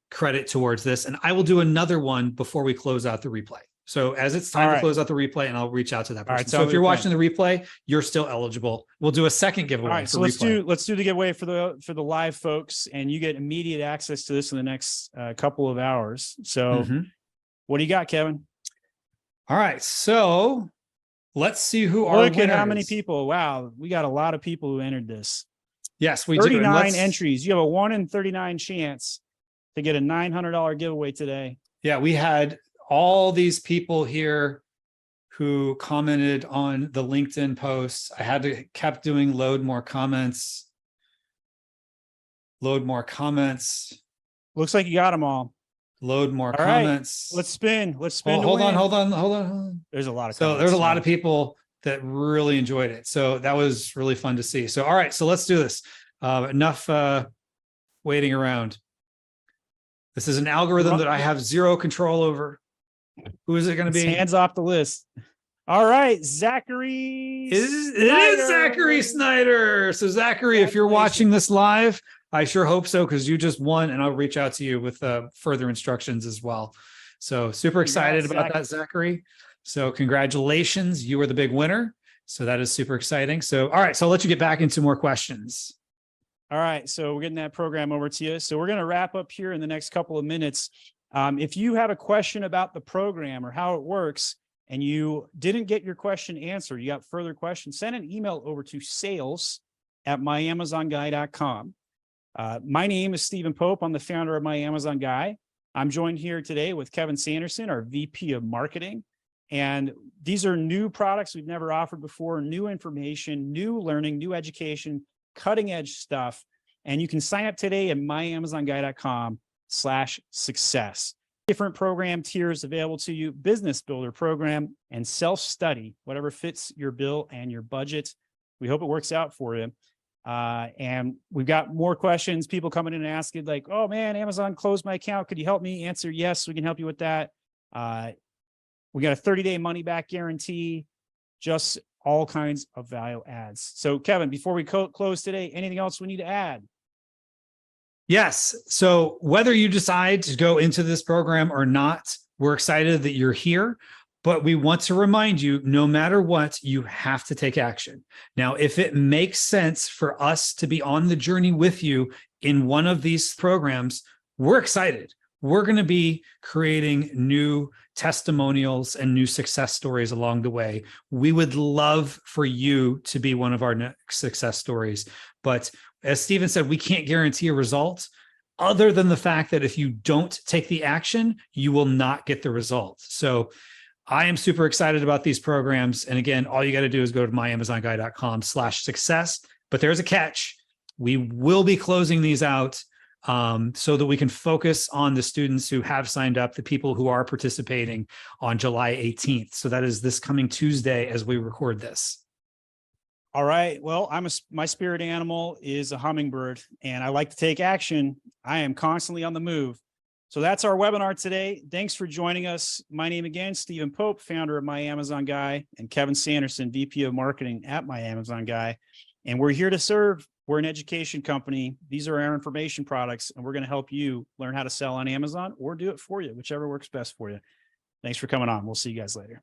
credit towards this. And I will do another one before we close out the replay. So as it's time to close out the replay, and I'll reach out to that person. So if you're watching the replay, you're still eligible. We'll do a second giveaway. All right, so let's do the giveaway for the live folks, and you get immediate access to this in the next couple of hours. So what do you got, Kevin? All right, so let's see who our Look at how many people. Wow, we got a lot of people who entered this. Yes, we 39 entries. You have a 1 in 39 chance to get a $900 giveaway today. Yeah, we had all these people here who commented on the LinkedIn posts. I had to kept doing load more comments. Load more comments. Looks like you got them all. Load more comments. Right. Let's spin. Let's spin. Hold on. There's a lot of comments. So there's a lot of people that really enjoyed it. So that was really fun to see. So all right, so let's do this. Enough waiting around. This is an algorithm that I have zero control over. Who is it going to be? Hands off the list. All right, Zachary. It is Zachary Snyder. So Zachary, if you're watching this live, I sure hope so, because you just won, and I'll reach out to you with further instructions as well. So super excited about that, Zachary. So congratulations, you were the big winner. So that is super exciting. So all right, so I'll let you get back into more questions. All right, so we're getting that program over to you. So we're going to wrap up here in the next couple of minutes. If you have a question about the program or how it works, and you didn't get your question answered, you got further questions, send an email over to sales@myamazonguy.com. My name is Stephen Pope. I'm the founder of My Amazon Guy. I'm joined here today with Kevin Sanderson, our VP of Marketing. And these are new products we've never offered before, new information, new learning, new education, cutting edge stuff. And you can sign up today at myamazonguy.com/success. Different program tiers available to you: business builder program and self-study, whatever fits your bill and your budget. We hope it works out for you. And we've got more questions, people coming in and asking like, oh man, Amazon closed my account. Could you help me? Answer, yes, we can help you with that. We got a 30-day money back guarantee, just all kinds of value adds. So Kevin, before we close today, anything else we need to add? Yes. So whether you decide to go into this program or not, we're excited that you're here. But we want to remind you, no matter what, you have to take action. Now, if it makes sense for us to be on the journey with you in one of these programs, we're excited. We're going to be creating new testimonials and new success stories along the way. We would love for you to be one of our next success stories, but as Steven said, we can't guarantee a result other than the fact that if you don't take the action, you will not get the result. So I am super excited about these programs. And again, all you got to do is go to myamazonguy.com/success, but there's a catch. We will be closing these out so that we can focus on the students who have signed up, the people who are participating on July 18th. So that is this coming Tuesday as we record this. All right. Well, my spirit animal is a hummingbird, and I like to take action. I am constantly on the move. So that's our webinar today. Thanks for joining us. My name again, Stephen Pope, founder of My Amazon Guy, and Kevin Sanderson, VP of Marketing at My Amazon Guy. And we're here to serve. We're an education company. These are our information products, and we're going to help you learn how to sell on Amazon or do it for you, whichever works best for you. Thanks for coming on. We'll see you guys later.